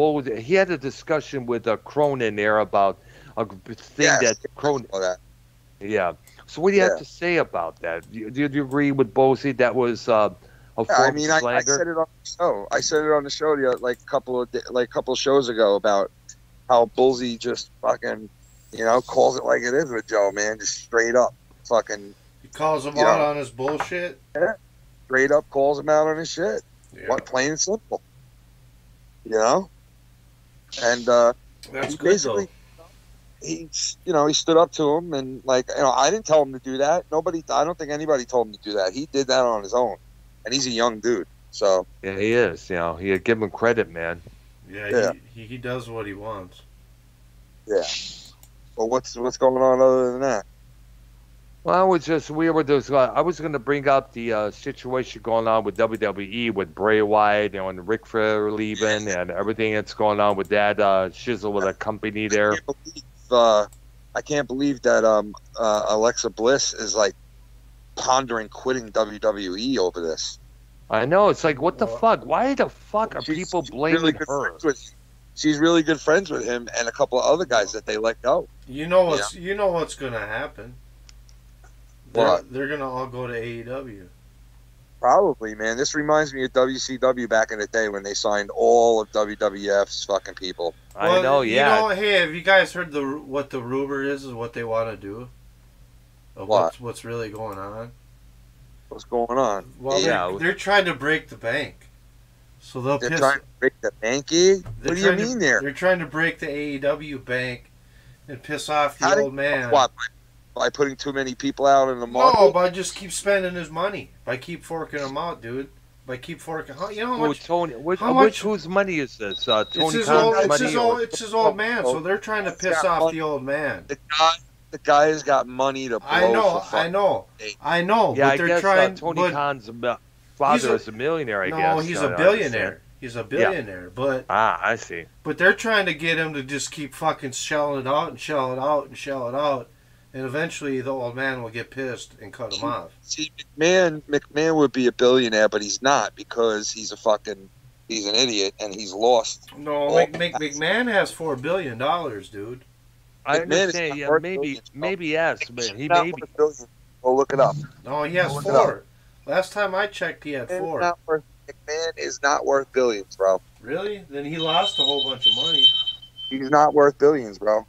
he had a discussion with Cronin there about a thing that Cronin. Yeah. So what do you have to say about that? Do you agree with Bullsy that was a form of slander? I said it on the show. I said it on the show like a couple of shows ago about how Bullsy just fucking, calls it like it is with Joe, man, just straight up fucking. He calls him out on his bullshit. Yeah. Straight up calls him out on his shit. Yeah. What, plain and simple. And That's good, though. He stood up to him, and I didn't tell him to do that. I don't think anybody told him to do that. He did that on his own, and he's a young dude. So yeah, he is. You give him credit, man. Yeah. He does what he wants. Yeah. But what's going on other than that? Well, I was going to bring up the situation going on with WWE with Bray Wyatt and Ric Flair leaving and everything that's going on with that shizzle with a company there. I can't believe that Alexa Bliss is pondering quitting WWE over this. I know, it's like, what the fuck? Why the fuck are people blaming her? She's really good friends with him and a couple of other guys that they let go. You know what's gonna happen. They're gonna all go to AEW. Probably, man. This reminds me of WCW back in the day when they signed all of WWF's fucking people. I know, yeah. Hey, have you guys heard what the rumor is what they want to do? What's really going on? What's going on? Well, they're trying to break the bank. So they're trying to break the banky? What do you mean there? They're trying to break the AEW bank and piss off the old man. What? By putting too many people out in the market? No, by just keep spending his money. By keep forking him out, dude. By keep forking. You know how much? Tony, whose money is this? Tony it's his old man. So they're trying to piss off the old man. The guy's got money to blow. I know. Yeah, but they're I guess trying. Tony Khan's father is a millionaire. I guess. No, he's a billionaire. He's a billionaire, but I see. But they're trying to get him to just keep fucking shelling it out and shell it out and shell it out. And eventually the old man will get pissed and cut him off. See, McMahon would be a billionaire, but he's not because he's an idiot and he's lost. No, McMahon has $4 billion, dude. I understand, yeah, maybe yes, but he may be. We'll look it up. No, he has 4. Last time I checked, he had 4. McMahon is not worth billions, bro. Really? Then he lost a whole bunch of money. He's not worth billions, bro.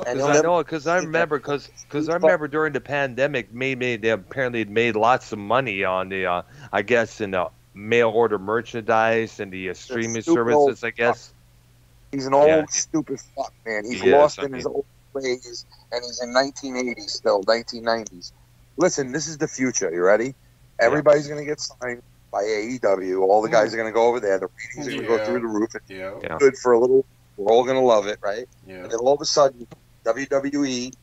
And he'll I never- know because I remember during the pandemic, they apparently made lots of money on the I guess in the mail order merchandise and the streaming stupid services. old I guess. He's an old, Yeah. stupid fuck, man. He's He is, lost I in his mean. old ways, and he's in 1980s still, 1990s. Listen, this is the future. You ready? Everybody's going to get signed by AEW. All the guys are going to go over there. The ratings are going to go through the roof. It's Yeah. good for a little. We're all going to love it, right? Yeah. And then all of a sudden, WWE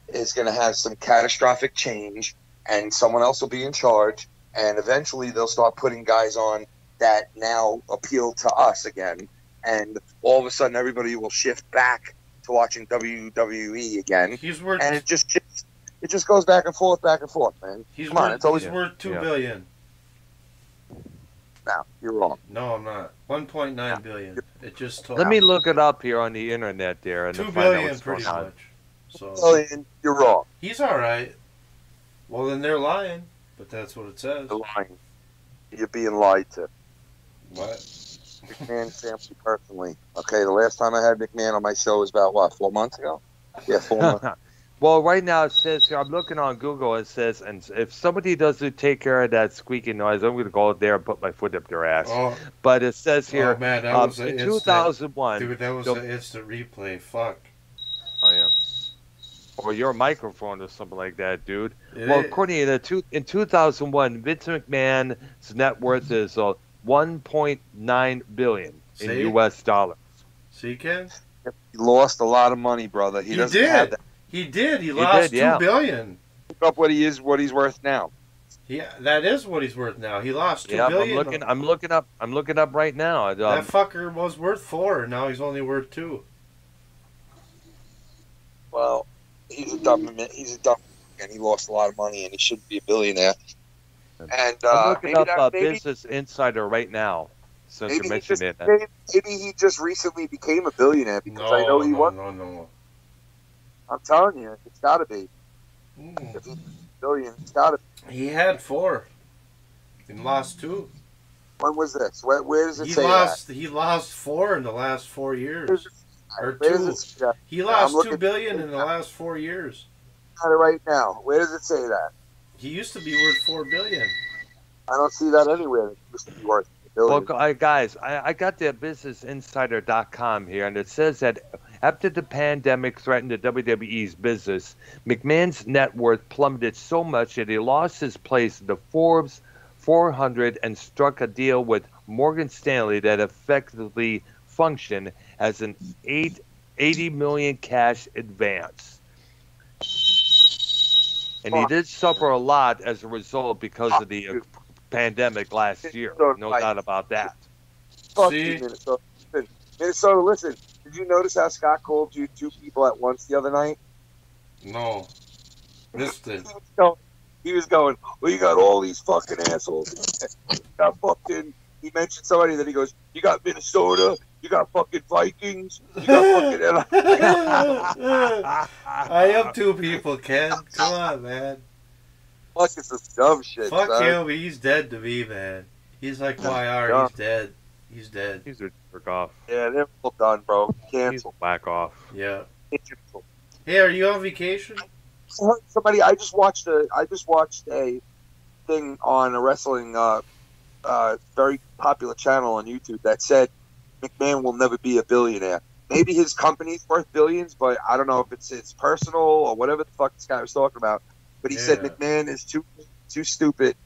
is going to have some catastrophic change, and someone else will be in charge, and eventually they'll start putting guys on that now appeal to us again. And all of a sudden, everybody will shift back to watching WWE again. And it just goes back and forth, man. He's Come on, worth, it's always he's worth $2 billion. No, you're wrong. No, I'm not. 1.9 billion. It just told Let me look it up here on the internet there and 2 find out billion what's pretty going on. much. So billion, you're wrong. He's all right. Well, then they're lying, but that's what it says. You're lying. You're being lied to. What? McMahon family personally. Okay, the last time I had McMahon on my show was about, what, 4 months ago? Yeah, 4 months. Well, right now it says here, I'm looking on Google, it says, and if somebody doesn't take care of that squeaking noise, I'm going to go out there and put my foot up their ass. Oh. But it says here, Oh, man, that was in an 2001. Dude, that was an instant replay. Fuck. Oh, yeah. Or your microphone or something like that, dude. It Well, is. according to in 2001, Vince McMahon's net worth is $1.9 billion in See? U.S. dollars. See, Ken? He lost a lot of money, brother. He doesn't have that. He did. He lost did, yeah. $2 billion. Look up what he's worth now. Yeah, that is what he's worth now. He lost $2 Yeah, billion. I'm looking up right now. That fucker was worth 4, and now he's only worth 2. Well, he's a dumb, and he lost a lot of money, and he shouldn't be a billionaire. And I'm looking maybe up maybe, Business Insider right now, since you maybe, he mentioned just, it. maybe he just recently became a billionaire because I know he was. No. I'm telling you, it's got to be. Mm. If he's a billion, it's got to be. He had 4. He lost 2. When was this? Where does it He say lost. He lost 4 in the last 4 years. Or Where does 2. it say that? He I'm lost looking- $2 billion in the last 4 years. at it right now? Where does it say that? He used to be worth $4 billion. I don't see that anywhere. It used to be worth a billion. Well, guys, I got the BusinessInsider.com here, and it says that after the pandemic threatened the WWE's business, McMahon's net worth plummeted so much that he lost his place in the Forbes 400 and struck a deal with Morgan Stanley that effectively functioned as an $80 million cash advance. And he did suffer a lot as a result because of the pandemic last year. No doubt about that. Fuck you, Minnesota. Minnesota, listen. Did you notice how Scott called you 2 people at once the other night? No. Missed it. He was going, well, you got all these fucking assholes. You got fucking, he mentioned somebody that he goes, you got Minnesota, you got fucking Vikings, you got fucking... I am 2 people, Ken. Come on, man. Fucking some dumb shit, Fuck son. him. He's dead to me, man. He's like YR. Yeah. He's dead. He's dead. He's a jerk off. Yeah, they're all done, bro. He's Cancel. back off. Yeah. Cancel. Hey, are you on vacation? Somebody, I just watched a thing on a wrestling very popular channel on YouTube that said McMahon will never be a billionaire. Maybe his company's worth billions, but I don't know if it's personal or whatever the fuck this guy was talking about. But he said McMahon is too stupid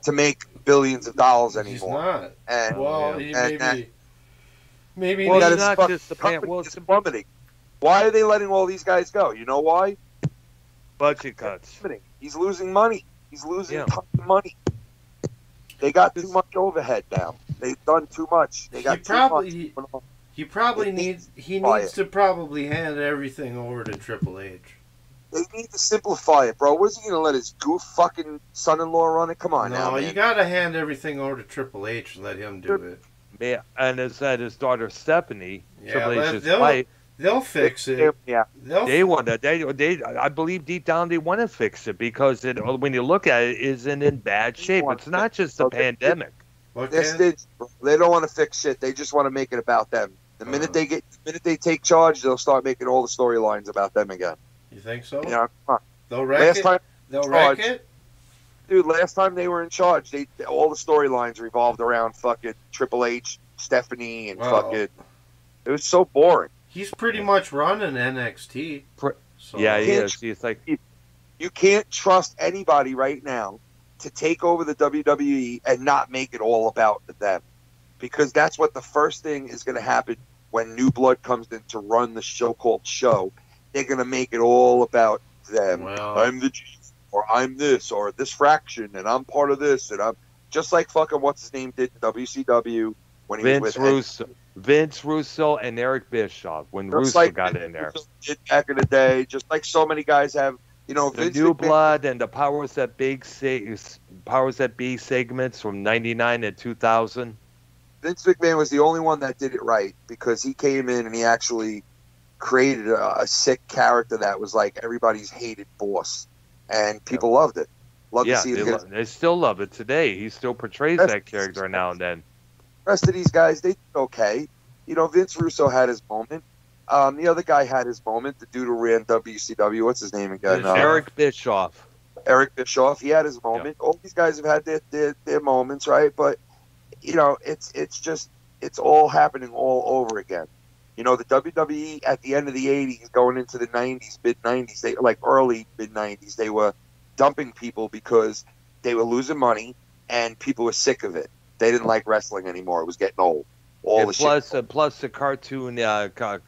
to make billions of dollars anymore. He's not. And Well, maybe Well, that it's his not fucking just the company is plummeting. Why are they letting all these guys go? You know why? Budget cuts. He's losing money. He's losing Yeah. tons of money. They got too much overhead now. They've done too much. They got too much. He probably needs to probably hand everything over to Triple H. They need to simplify it, bro. What is he going to let his goof fucking son-in-law run it? Come on now, No, man. you gotta hand everything over to Triple H and let him do it. Yeah, and as said, his daughter Stephanie, Yeah, Triple H's they'll- wife, They'll fix it. Yeah. they want to. They, I believe deep down they want to fix it because when you look at it, isn't in bad shape. It's not just the pandemic. They're stingy, bro. They don't want to fix shit. They just want to make it about them. The minute they get minute they take charge, they'll start making all the storylines about them again. You think so? Yeah, come on. They'll wreck it? They'll wreck it? Dude, last time they were in charge, all the storylines revolved around fucking Triple H, Stephanie, and fucking... It was so boring. He's pretty much running NXT. So. Yeah, he is. He's like... You can't trust anybody right now to take over the WWE and not make it all about them. Because that's what the first thing is going to happen when new blood comes in to run the so-called show. They're going to make it all about them. Well, I'm the chief, or I'm this, or this fraction, and I'm part of this, and I'm just like fucking what's his name did in WCW when he was with Vince Russo and Eric Bischoff when Russo like got Vince in there. Russo did back in the day, just like so many guys have. You know, The Vince New McMahon, Blood and the Powers That Be segments from '99 and 2000. Vince McMahon was the only one that did it right because he came in and he actually created a sick character that was like everybody's hated boss, and people loved it. Loved to see him. They still love it today. He still portrays that character now and then. The rest of these guys, they did okay. You know, Vince Russo had his moment. The other guy had his moment. The dude who ran WCW, what's his name again? Eric Bischoff. Eric Bischoff. He had his moment. All these guys have had their moments, right? But you know, it's all happening all over again. You know, the WWE at the end of the '80s, going into the '90s, mid '90s, they like early mid '90s, they were dumping people because they were losing money and people were sick of it. They didn't like wrestling anymore. It was getting old. Plus the cartoon, kind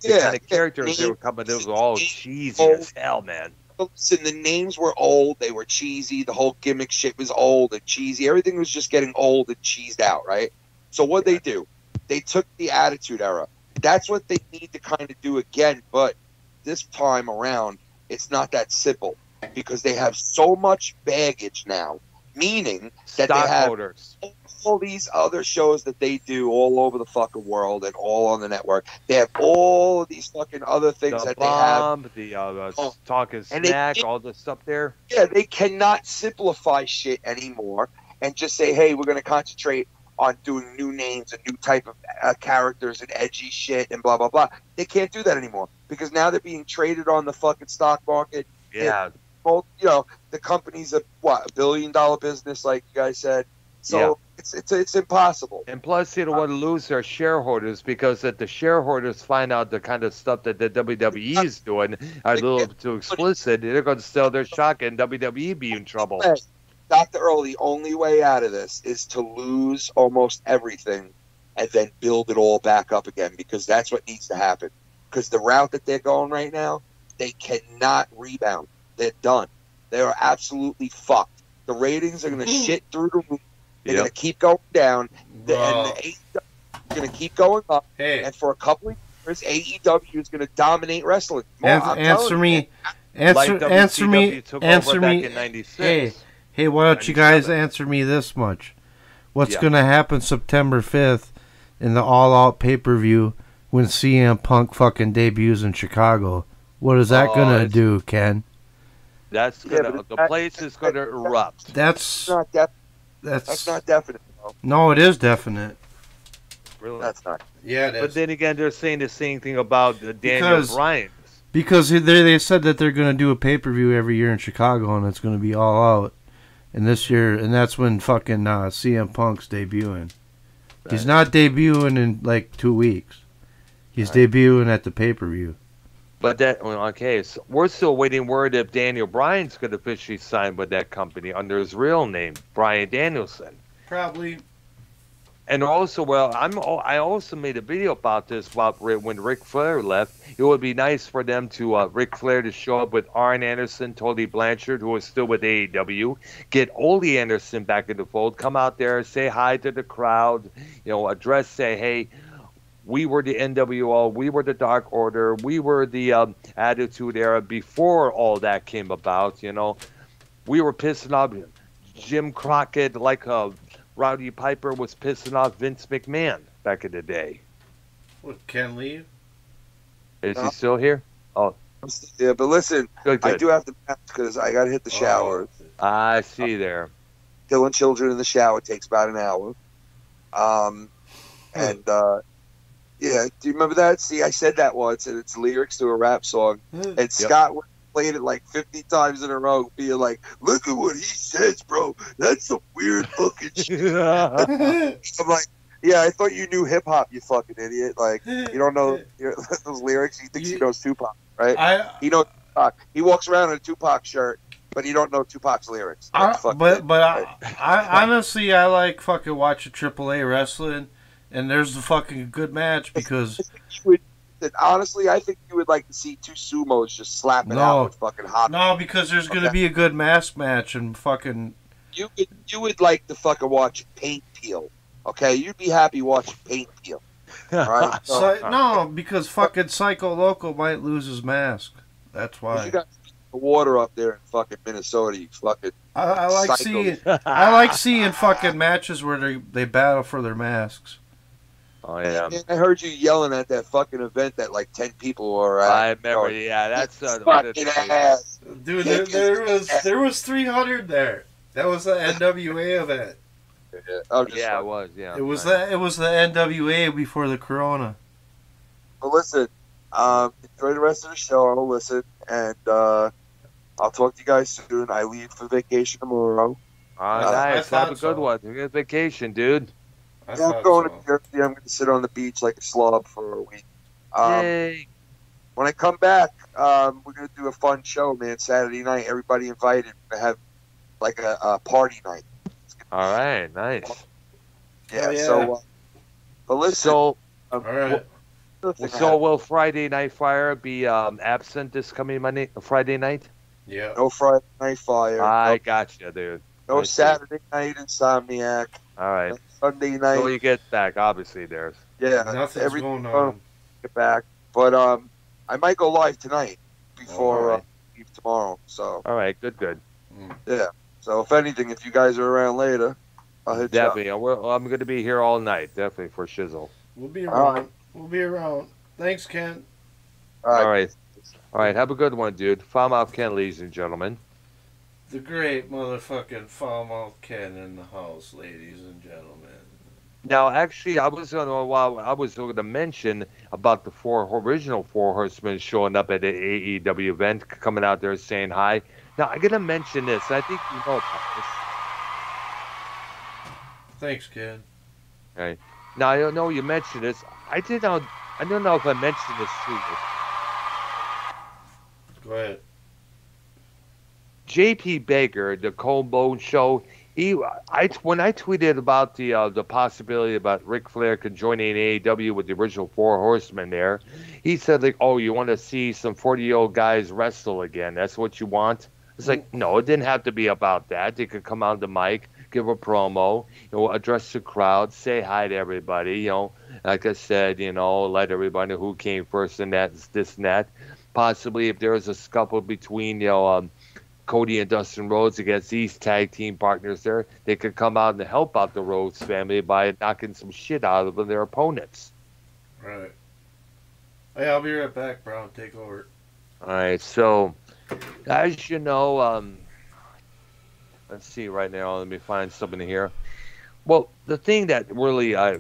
of characters that were coming, those were all cheesy as hell, man. Listen, the names were old. They were cheesy. The whole gimmick shit was old and cheesy. Everything was just getting old and cheesed out, right? So what they do? They took the Attitude Era. That's what they need to kind of do again, but this time around, it's not that simple because they have so much baggage now, meaning that they have all these other shows that they do all over the fucking world and all on the network. They have all of these fucking other things The that Bomb, they have. The Talking Snack, all the stuff there. Yeah, they cannot simplify shit anymore and just say, hey, we're going to concentrate on doing new names and new type of characters and edgy shit and blah, blah, blah. They can't do that anymore because now they're being traded on the fucking stock market. Yeah. You know, the company's $1 billion business, like you guys said. So it's impossible. And plus, they don't want to lose their shareholders because if the shareholders find out the kind of stuff that the WWE is doing are a little too explicit, they're going to sell their stock and WWE be in trouble. Dr. Earl, the only way out of this is to lose almost everything and then build it all back up again because that's what needs to happen. Because the route that they're going right now, they cannot rebound. They're done. They are absolutely fucked. The ratings are going to shit through the roof. They're going to keep going down. And the AEW is going to keep going up. And for a couple of years, AEW is going to dominate wrestling. Answer me. Answer me. Hey, why don't you guys answer me this much? What's going to happen September 5th in the All Out pay-per-view when CM Punk fucking debuts in Chicago? What is that going to do, Ken? That's gonna. The place is going to erupt. That's not That's not definite. Though. No, it is definite. Really? That's not. Yeah, it is. But then again, they're saying the same thing about Daniel Bryan. Because they said that they're going to do a pay-per-view every year in Chicago, and it's going to be all out. And this year, and that's when fucking CM Punk's debuting. Right. He's not debuting in like 2 weeks. He's debuting at the pay-per-view. But so we're still waiting word if Daniel Bryan's going to officially sign with that company under his real name, Bryan Danielson. Probably. And also, I also made a video about this about when Ric Flair left. It would be nice for them to Ric Flair to show up with Arn Anderson, Tully Blanchard, who is still with AEW, get Ole Anderson back in the fold, come out there, say hi to the crowd, say, hey, we were the NWO, we were the Dark Order, we were the Attitude Era before all that came about. We were pissing off Jim Crockett like Rowdy Piper was pissing off Vince McMahon back in the day. What, Ken leave? Is he still here? Oh. Yeah, but listen, good. I do have to pass because I got to hit the shower. I see there. Killing children in the shower takes about an hour. Yeah, do you remember that? See, I said that once, and it's lyrics to a rap song, and Scott played it like 50 times in a row, being like, "Look at what he says, bro. That's some weird fucking shit." I'm like, yeah, I thought you knew hip hop, you fucking idiot. Like, you don't know those lyrics. He thinks he knows Tupac, right? He knows Tupac. He walks around in a Tupac shirt, but he don't know Tupac's lyrics. I honestly, I like fucking watching AAA wrestling, and there's the fucking good match because. Honestly, I think you would like to see two sumos just slap it out with fucking hot. No, because there's gonna be a good mask match and fucking. You would like to fucking watch paint peel. Okay, you'd be happy watching paint peel. All right? No, because fucking Psycho Loco might lose his mask. That's why. You got the water up there in fucking Minnesota. You fucking. I like seeing fucking matches where they battle for their masks. Oh yeah. And I heard you yelling at that fucking event that like 10 people were at. I remember. Yeah, that's fucking ass. Dude, there was 300 there. That was the NWA event. Yeah, it was. Yeah, it was the NWA before the Corona. Well, listen, enjoy the rest of the show. I'll listen, and I'll talk to you guys soon. I leave for vacation tomorrow. Nice. Have a good one. Good vacation, dude. I'm going to Jersey. I'm going to sit on the beach like a slob for a week. Yay. When I come back, we're going to do a fun show, man. Saturday night, everybody invited. We're going to have like a party night. All right, nice. Yeah. So, but listen. So, all right. So will Friday Night Fire be absent this coming Friday night? Yeah. No Friday Night Fire. I gotcha, dude. No Saturday night Insomniac. All right. No Sunday night. So you get back, obviously. There's. Yeah. Nothing's going on. Get back, but I might go live tonight before leave tomorrow. So. All right. Good. Yeah. So if anything, if you guys are around later, I'll hit definitely. you up. I'm going to be here all night, definitely for shizzle. We'll be around. We'll be around. Thanks, Ken. All right. Have a good one, dude. Foulmouth Ken, ladies and gentlemen. The great motherfucking Foulmouth Ken in the house, ladies and gentlemen. Now, actually, I was going to mention about the original Four Horsemen showing up at the AEW event, coming out there saying hi. Now, I'm going to mention this. I think you know about this. Thanks, Ken. Okay. Now, I don't know you mentioned this. I don't know if I mentioned this to you. Go ahead. J.P. Baker, the Cold Bone Show, when I tweeted about the possibility about Ric Flair joining AEW with the original Four Horsemen there, he said, like, oh, you want to see some 40-year-old guys wrestle again? That's what you want? It's like, no, it didn't have to be about that. They could come on the mic, give a promo, address the crowd, say hi to everybody, like I said, let everybody know who came first and this and that. Possibly if there was a scuffle between, Cody and Dustin Rhodes against these tag team partners there, they could come out and help out the Rhodes family by knocking some shit out of their opponents. Right. Hey, I'll be right back, Brown. Take over. All right, so as you know, let's see right now. Let me find something here. Well, the thing that really, I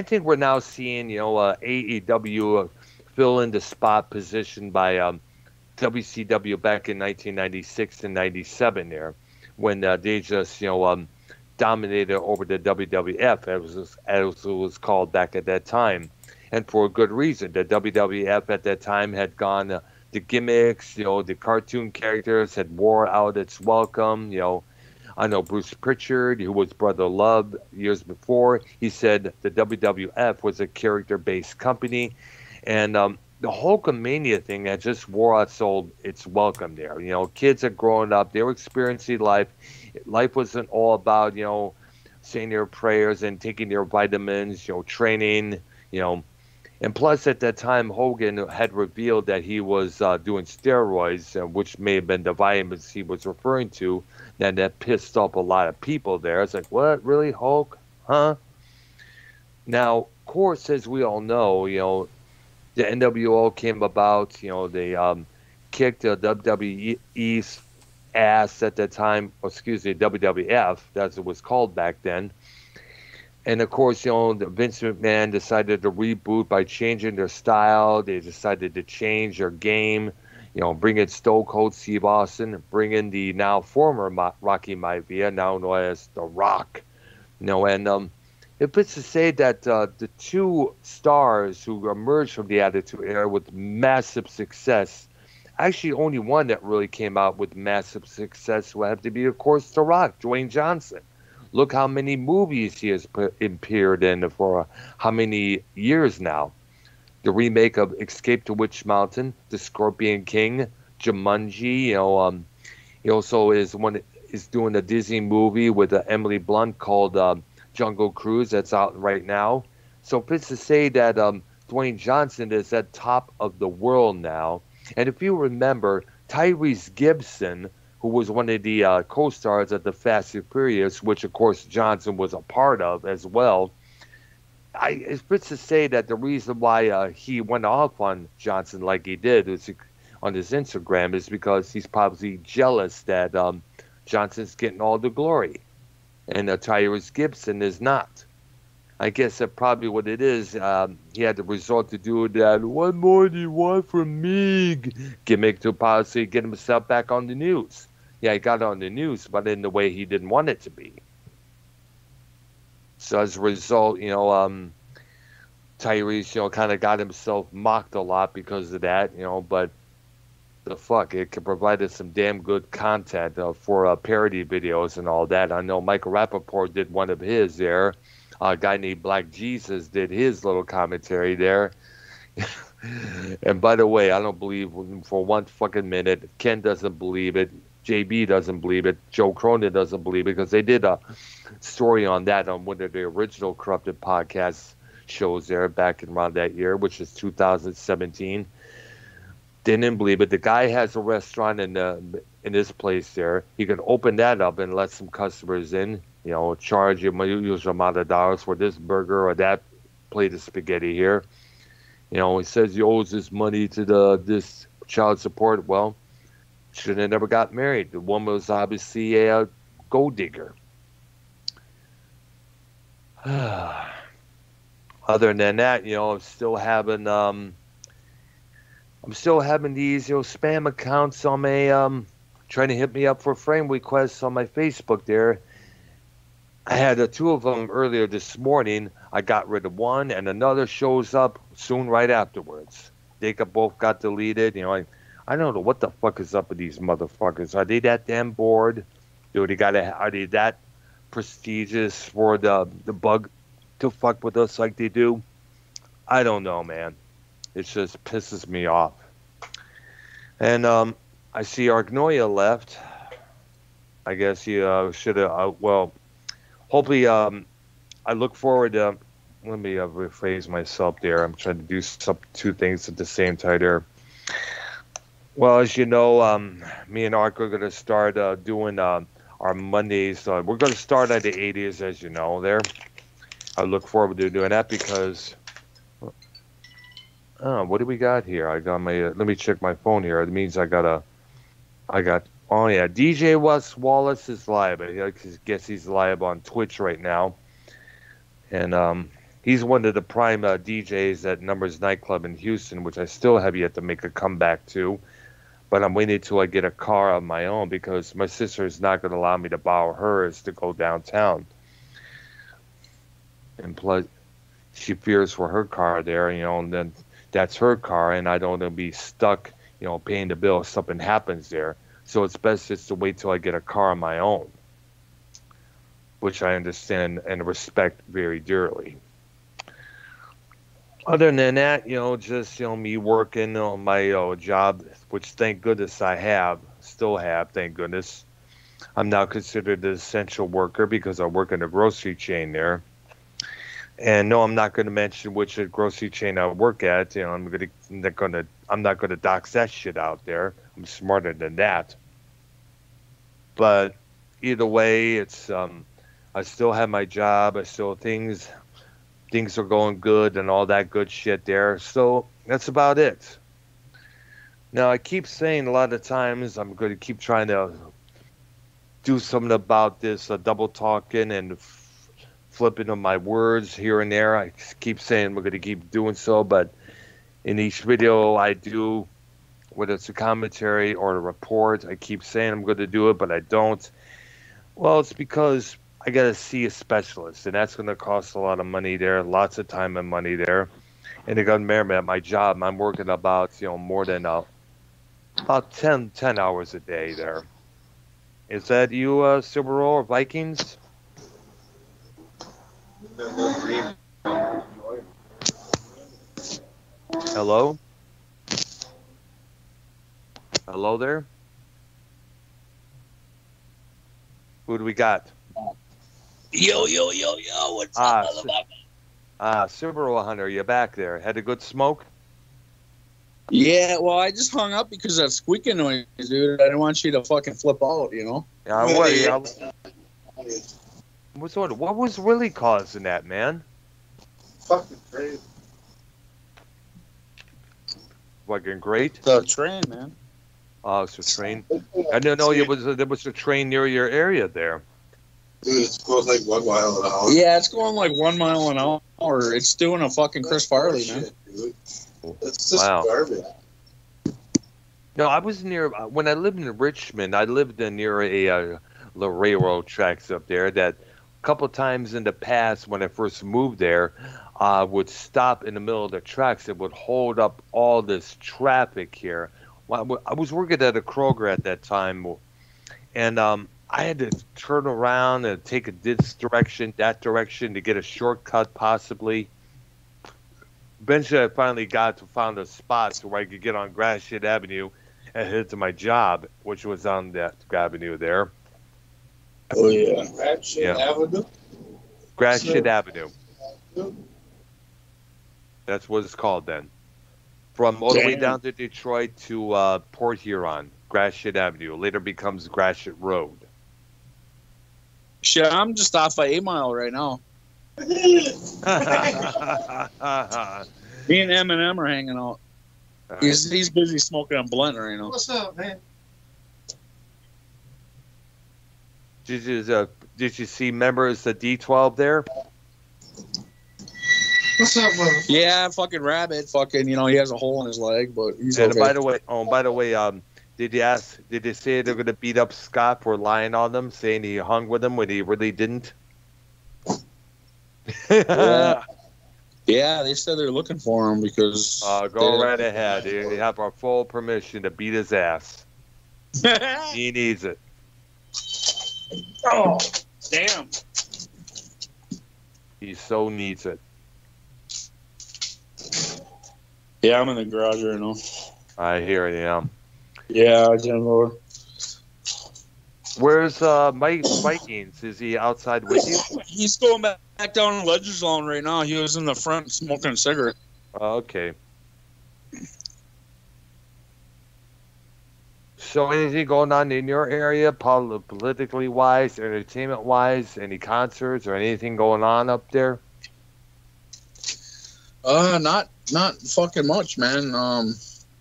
think we're now seeing, AEW fill in the spot position by WCW back in 1996 and 97 there, when they just, dominated over the WWF, as it was called back at that time. And for a good reason. The WWF at that time had gone, the gimmicks, the cartoon characters had wore out its welcome. I know Bruce Pritchard, who was Brother Love years before, he said the WWF was a character-based company. And the Hulkamania thing that just wore out its welcome there. Kids are growing up, they were experiencing life. Life wasn't all about, saying their prayers and taking their vitamins, training, And plus, at that time, Hogan had revealed that he was doing steroids, which may have been the vitamins he was referring to. And that pissed off a lot of people there. It's like, what? Really, Hulk? Huh? Now, of course, as we all know, the NWO came about, they kicked the WWE's ass at that time, WWF, as it was called back then. And of course, Vince McMahon decided to reboot by changing their style. They decided to change their game, bring in Stone Cold Steve Austin, bring in the now former Rocky Maivia, now known as The Rock. And if it's to say that the two stars who emerged from the Attitude Era with massive success, actually only one that really came out with massive success would have to be, of course, The Rock, Dwayne Johnson. Look how many movies he has appeared in for how many years now. The remake of Escape to Witch Mountain, The Scorpion King, Jumanji. He also is doing a Disney movie with Emily Blunt called Jungle Cruise that's out right now. So it's to say that Dwayne Johnson is at top of the world now. And if you remember, Tyrese Gibson, who was one of the co-stars of the Fast and Furious, which of course Johnson was a part of as well. It's to say that the reason why he went off on Johnson like he did on his Instagram is because he's probably jealous that Johnson's getting all the glory and Tyrese Gibson is not. I guess that's probably what it is. He had to resort to do that "what more do you want from me" gimmick to possibly get himself back on the news. Yeah, he got on the news, but in the way he didn't want it to be. So as a result, Tyrese, kind of got himself mocked a lot because of that, but the fuck, it could provide us some damn good content for parody videos and all that. I know Michael Rappaport did one of his there. A guy named Black Jesus did his little commentary there. And by the way, I don't believe for one fucking minute, Ken doesn't believe it, JB doesn't believe it, Joe Cronin doesn't believe it, because they did a story on that on one of the original Corrupted podcast shows there back around that year, which is 2017. Didn't believe it. The guy has a restaurant in his place there. He can open that up and let some customers in, charge him a usual amount of dollars for this burger or that plate of spaghetti here. He says he owes his money to this child support. Well, should have never got married. The woman was obviously a gold digger. Other than that, I'm still having these spam accounts on my trying to hit me up for frame requests on my Facebook there. I had two of them earlier this morning. I got rid of one, and another shows up soon right afterwards. They both got deleted. I don't know what the fuck is up with these motherfuckers. Are they that damn bored? Are they that prestigious for the bug to fuck with us like they do? I don't know, man. It just pisses me off. And I see Argnoia left. I guess he should have. Hopefully, I look forward to. Let me rephrase myself there. I'm trying to do two things at the same time there. Well, as you know, me and Ark are going to start doing our Mondays. We're going to start at the 80s, as you know there. I look forward to doing that because... what do we got here? I got my... let me check my phone here. It means oh, yeah. DJ Wes Wallace is live. I guess he's live on Twitch right now. And he's one of the prime DJs at Numbers Nightclub in Houston, which I still have yet to make a comeback to. But I'm waiting till I get a car of my own because my sister is not going to allow me to borrow hers to go downtown. And plus, she fears for her car there, and then that's her car, and I don't want to be stuck, paying the bill if something happens there. So it's best just to wait till I get a car of my own, which I understand and respect very dearly. Other than that, just, me working on my job, which thank goodness I still have, thank goodness. I'm now considered an essential worker because I work in a grocery chain there. And no, I'm not going to mention which grocery chain I work at. I'm not going to dox that shit out there. I'm smarter than that. But either way, it's I still have my job. I still things are going good and all that good shit there. So that's about it. Now I keep saying a lot of times I'm going to keep trying to do something about this double talking and flipping of my words here and there. I keep saying we're going to keep doing so, but in each video I do, whether it's a commentary or a report, I keep saying I'm going to do it, but I don't. Well, it's because I got to see a specialist, and that's going to cost a lot of money there, lots of time and money there. And I got to remember, at my job, I'm working about, more than about 10 hours a day there. Is that you, Subaru or Vikings? Hello? Hello there? Who do we got? Yo, what's up, motherfucker? Subaru Hunter, you back there? Had a good smoke? Yeah, well, I just hung up because of that squeaking noise, dude. I didn't want you to fucking flip out, Yeah, what was really causing that, man? Fucking crazy. Fucking great? The train, man. Oh, it's a train. I didn't know there was a train near your area there. Dude, it goes like 1 mile an hour. Yeah, it's going like 1 mile an hour. It's doing a fucking Chris Farley, man. Dude. It's just garbage. No, I was near, when I lived in Richmond, I lived near the railroad tracks up there that a couple times in the past when I first moved there, would stop in the middle of the tracks. It would hold up all this traffic here. Well, I was working at a Kroger at that time, and I had to turn around and take this direction, that direction to get a shortcut possibly. Eventually, I finally found a spot where I could get on Gratiot Avenue and head to my job, which was on that avenue there. Oh, yeah. Gratiot Avenue? Gratiot Avenue. That's what it's called then. From all the way down to Detroit to Port Huron, Gratiot Avenue. Later becomes Gratiot Road. Shit, I'm just off of 8 Mile right now. Me and Eminem are hanging out. Right. He's busy smoking a blunt right now. What's up, man? Did you see members of D12 there? What's up, brother? Yeah, fucking Rabbit. Fucking, he has a hole in his leg, but he's and okay. by the way, did they say they're gonna beat up Scott for lying on them, saying he hung with them when he really didn't? Yeah, they said they're looking for him because. Go right ahead. They have our full permission to beat his ass. He needs it. Oh, damn. He so needs it. Yeah, I'm in the garage right now. I hear you. Yeah, I can go. Where's Mike Vikings? Is he outside with you? He's going back down in Ledger's Lawn right now. He was in the front smoking a cigarette. Okay. So anything going on in your area, politically wise, entertainment wise, any concerts or anything going on up there? Not fucking much, man.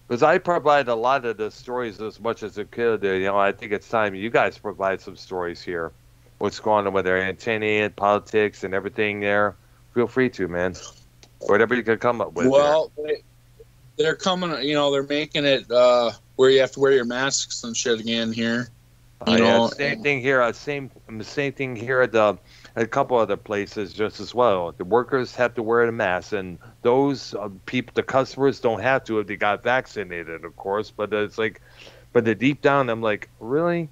Because I provide a lot of the stories as much as I could. I think it's time you guys provide some stories here. What's going on with their antennae and politics and everything there. Feel free to, man. Whatever you can come up with. Well, they're coming, they're making it where you have to wear your masks and shit again here. Same thing here. Same thing here at a couple other places just as well. The workers have to wear the mask, and those people, the customers, don't have to if they got vaccinated, of course. But it's like, but deep down, I'm like, really?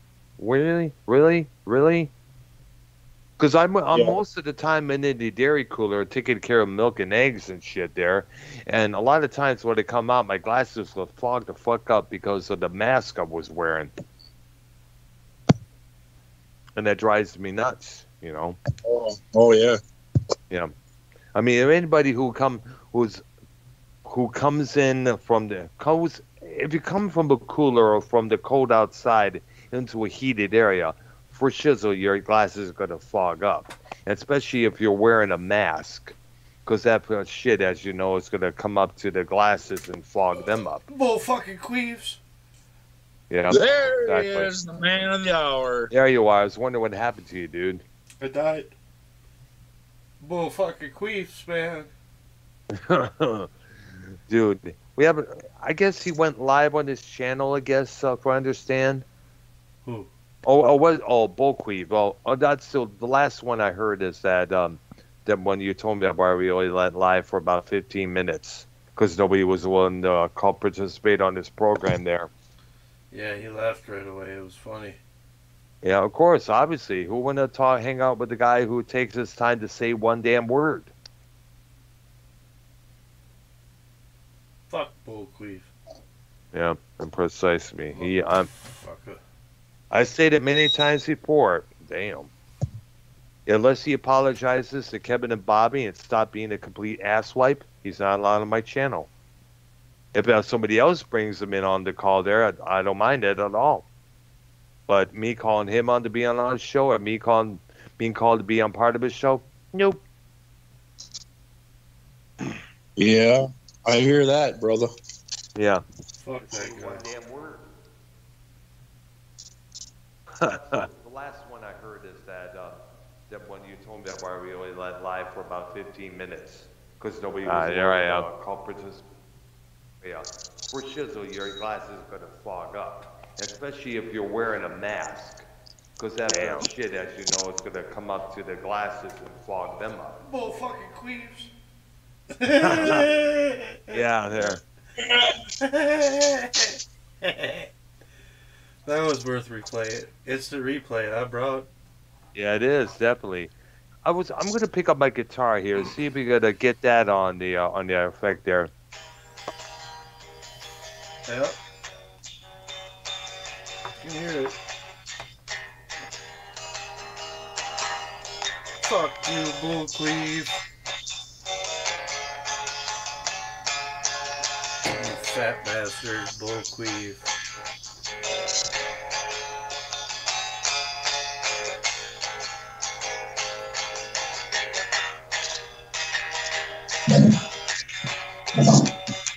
Because I'm most of the time in the dairy cooler taking care of milk and eggs and shit there, and a lot of times when they come out, my glasses will fog the fuck up because of the mask I was wearing, and that drives me nuts. Oh yeah. Yeah. I mean, if anybody who comes in from if you come from a cooler or from the cold outside into a heated area, for shizzle, your glasses are gonna fog up, and especially if you're wearing a mask, because that shit, as you know, is gonna come up to the glasses and fog them up. Bull fucking queefs. Yeah. There he is, the man of the hour. There you are. I was wondering what happened to you, dude. I died. Bull fucking queefs, man. Dude, we have. I guess he went live on his channel. I guess if I understand. Who? Bullqueef. That's still the last one I heard is that that one you told me about. We only went live for about 15 minutes because nobody was willing to participate on this program there. Yeah, he left right away. It was funny. Yeah, of course, obviously. Who wouldn't hang out with the guy who takes his time to say one damn word? Fuck Bullqueef. Yeah, and precisely. Fucker. I said it many times before. Damn. Unless he apologizes to Kevin and Bobby and stop being a complete asswipe, he's not allowed on my channel. If somebody else brings him in on the call there, I don't mind it at all. But me calling him on to be on his show, or me being called to be on part of his show, nope. Yeah, I hear that, brother. Yeah. Fuck that guy. One damn word. The last one I heard is that one you told me about we only let live for about 15 minutes because nobody was called participants. Yeah. For shizzle, your glasses are going to fog up, especially if you're wearing a mask, because that shit, as you know, is going to come up to the glasses and fog them up. Bull fucking queefs. Yeah, there. That was worth replay. Instant replay, huh, bro? Yeah, it is definitely. I'm going to pick up my guitar here and see if we gonna get that on the effect there. Yep. You can hear it. Fuck you, Bullqueef. You fat bastard, Bullqueef.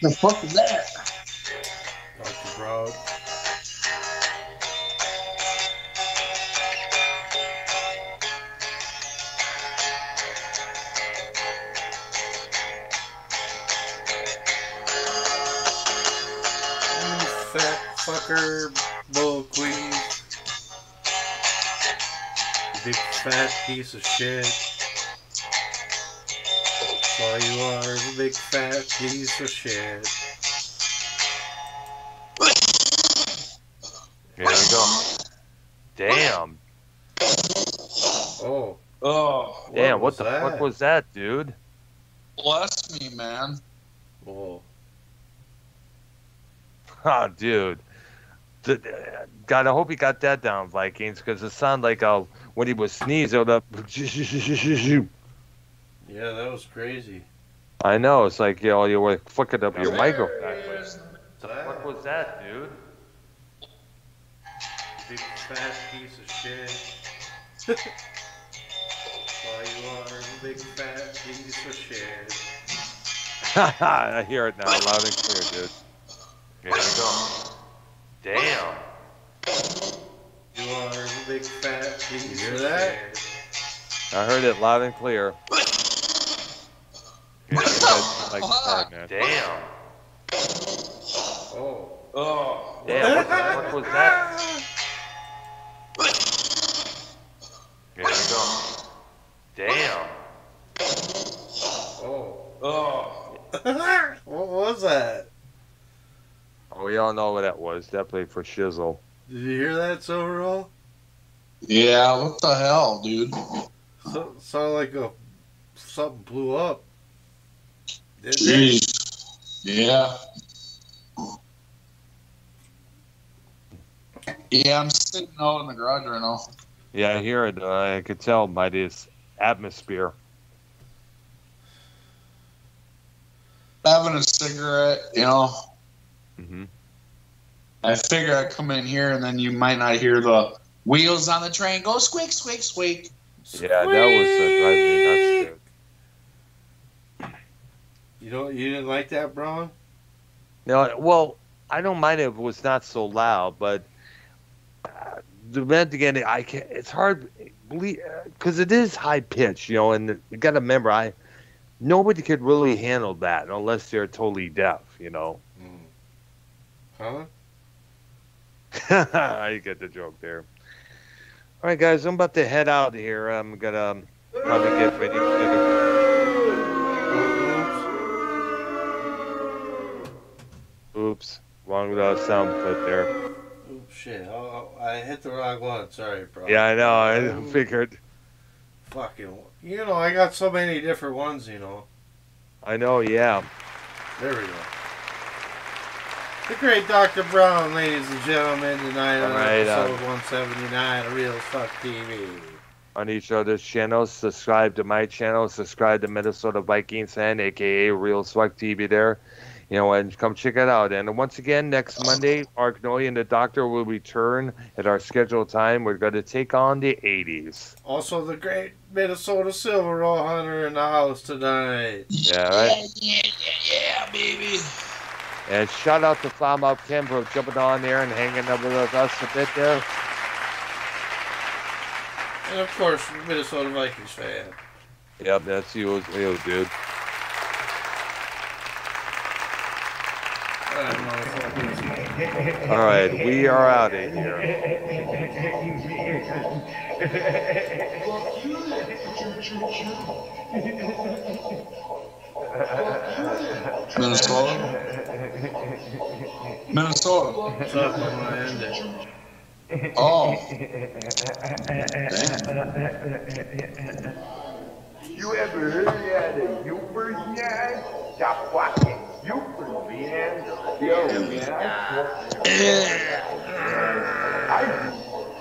The fuck is that? Dr. Broad. You fat fucker, Bullqueef. You big fat piece of shit. That's all you are is a big fat piece of shit. Here we go. Damn. Oh. Oh. Damn, what the fuck was that, dude? Bless me, man. Whoa. Oh, dude. God, I hope you got that down, Vikings, because it sounded like when he was sneezing. Yeah, that was crazy. I know, it's like, you were flicking up your microphone. What the fuck was that, dude? Big fat piece of shit. That's all you are is a big fat piece of shit. I hear it now, loud and clear, dude. Here we go. Damn. You are a big fat piece You hear of that? I heard it loud and clear. Yeah, like, man. Damn. Oh. Oh. Damn, what the fuck was that? Here we go. Damn. Oh. Oh. What was that? Oh, we all know what that was. Definitely for shizzle. Did you hear that, Silverall? Yeah, what the hell, dude? Sounded like something blew up. Didn't it? Jeez. Yeah. Yeah, I'm sitting out in the garage right now. Yeah, I hear it. I could tell by this atmosphere. Having a cigarette, Mm-hmm. I figure I'd come in here and then you might not hear the wheels on the train go squeak, squeak, squeak. Yeah, that was driving me nuts, dude. You didn't like that, Braun? No, well, I don't mind if it was not so loud, but again, it's hard. because it is high pitch, you know, and you got to remember, nobody could really handle that unless they're totally deaf, you know. Huh? I get the joke there. All right, guys, I'm about to head out here. I'm gonna probably get ready. Oops, wrong sound clip there. Oops, shit. I hit the wrong one. Sorry, bro. Yeah, I know. I figured. Fucking, you know, I got so many different ones, you know. I know, yeah. There we go. The great Dr. Brown, ladies and gentlemen, tonight on episode 179 of Real as Fuck TV. On each other's channels, subscribe to my channel, subscribe to Minnesota Vikings fan, aka Real as Fuck TV there. You know, and come check it out. And once again, next Monday, Mark Noy and the Doctor will return at our scheduled time. We're going to take on the 80s. Also, the great Minnesota Silver Roll Hunter in the house tonight. Yeah, right? Yeah, baby. And shout out to Farm Up Kim for jumping on there and hanging up with us a bit there. And of course, Minnesota Vikings fan. Yep, that's you, dude. All right, we are out of here. Minnesota. What's up? I'm gonna end it. Oh. You ever heard of the Yoopers yet? The fucking Yoopers, man. Yo, man.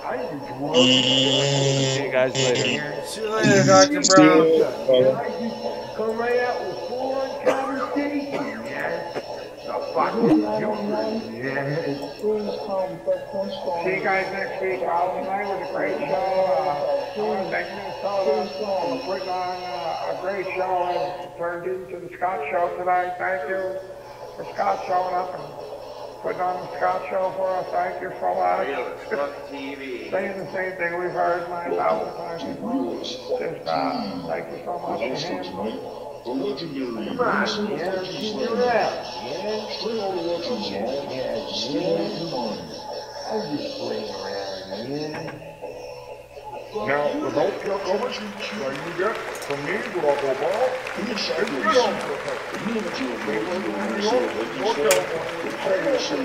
I just want to See you guys later. See you later, Dr. Brown. come right out with foreign conversation, man. The fucking Yoopers, man. See you guys next week. All tonight was a great show. I want to thank Minnesota for putting on a great show and turned into the Scott Show tonight. Thank you for Scott showing up and putting on the Scott Show for us. Thank you so much. Saying the same thing we've heard 9,000 times before. Just thank you so much for him. The legendary Come on, man. Keep your rap, man. Straight out of Legends, man. Stay out of your mind. I'm just playing around, man. Now, without your coverage, you get from me, blah, blah, blah. It's good on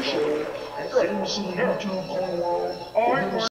Show.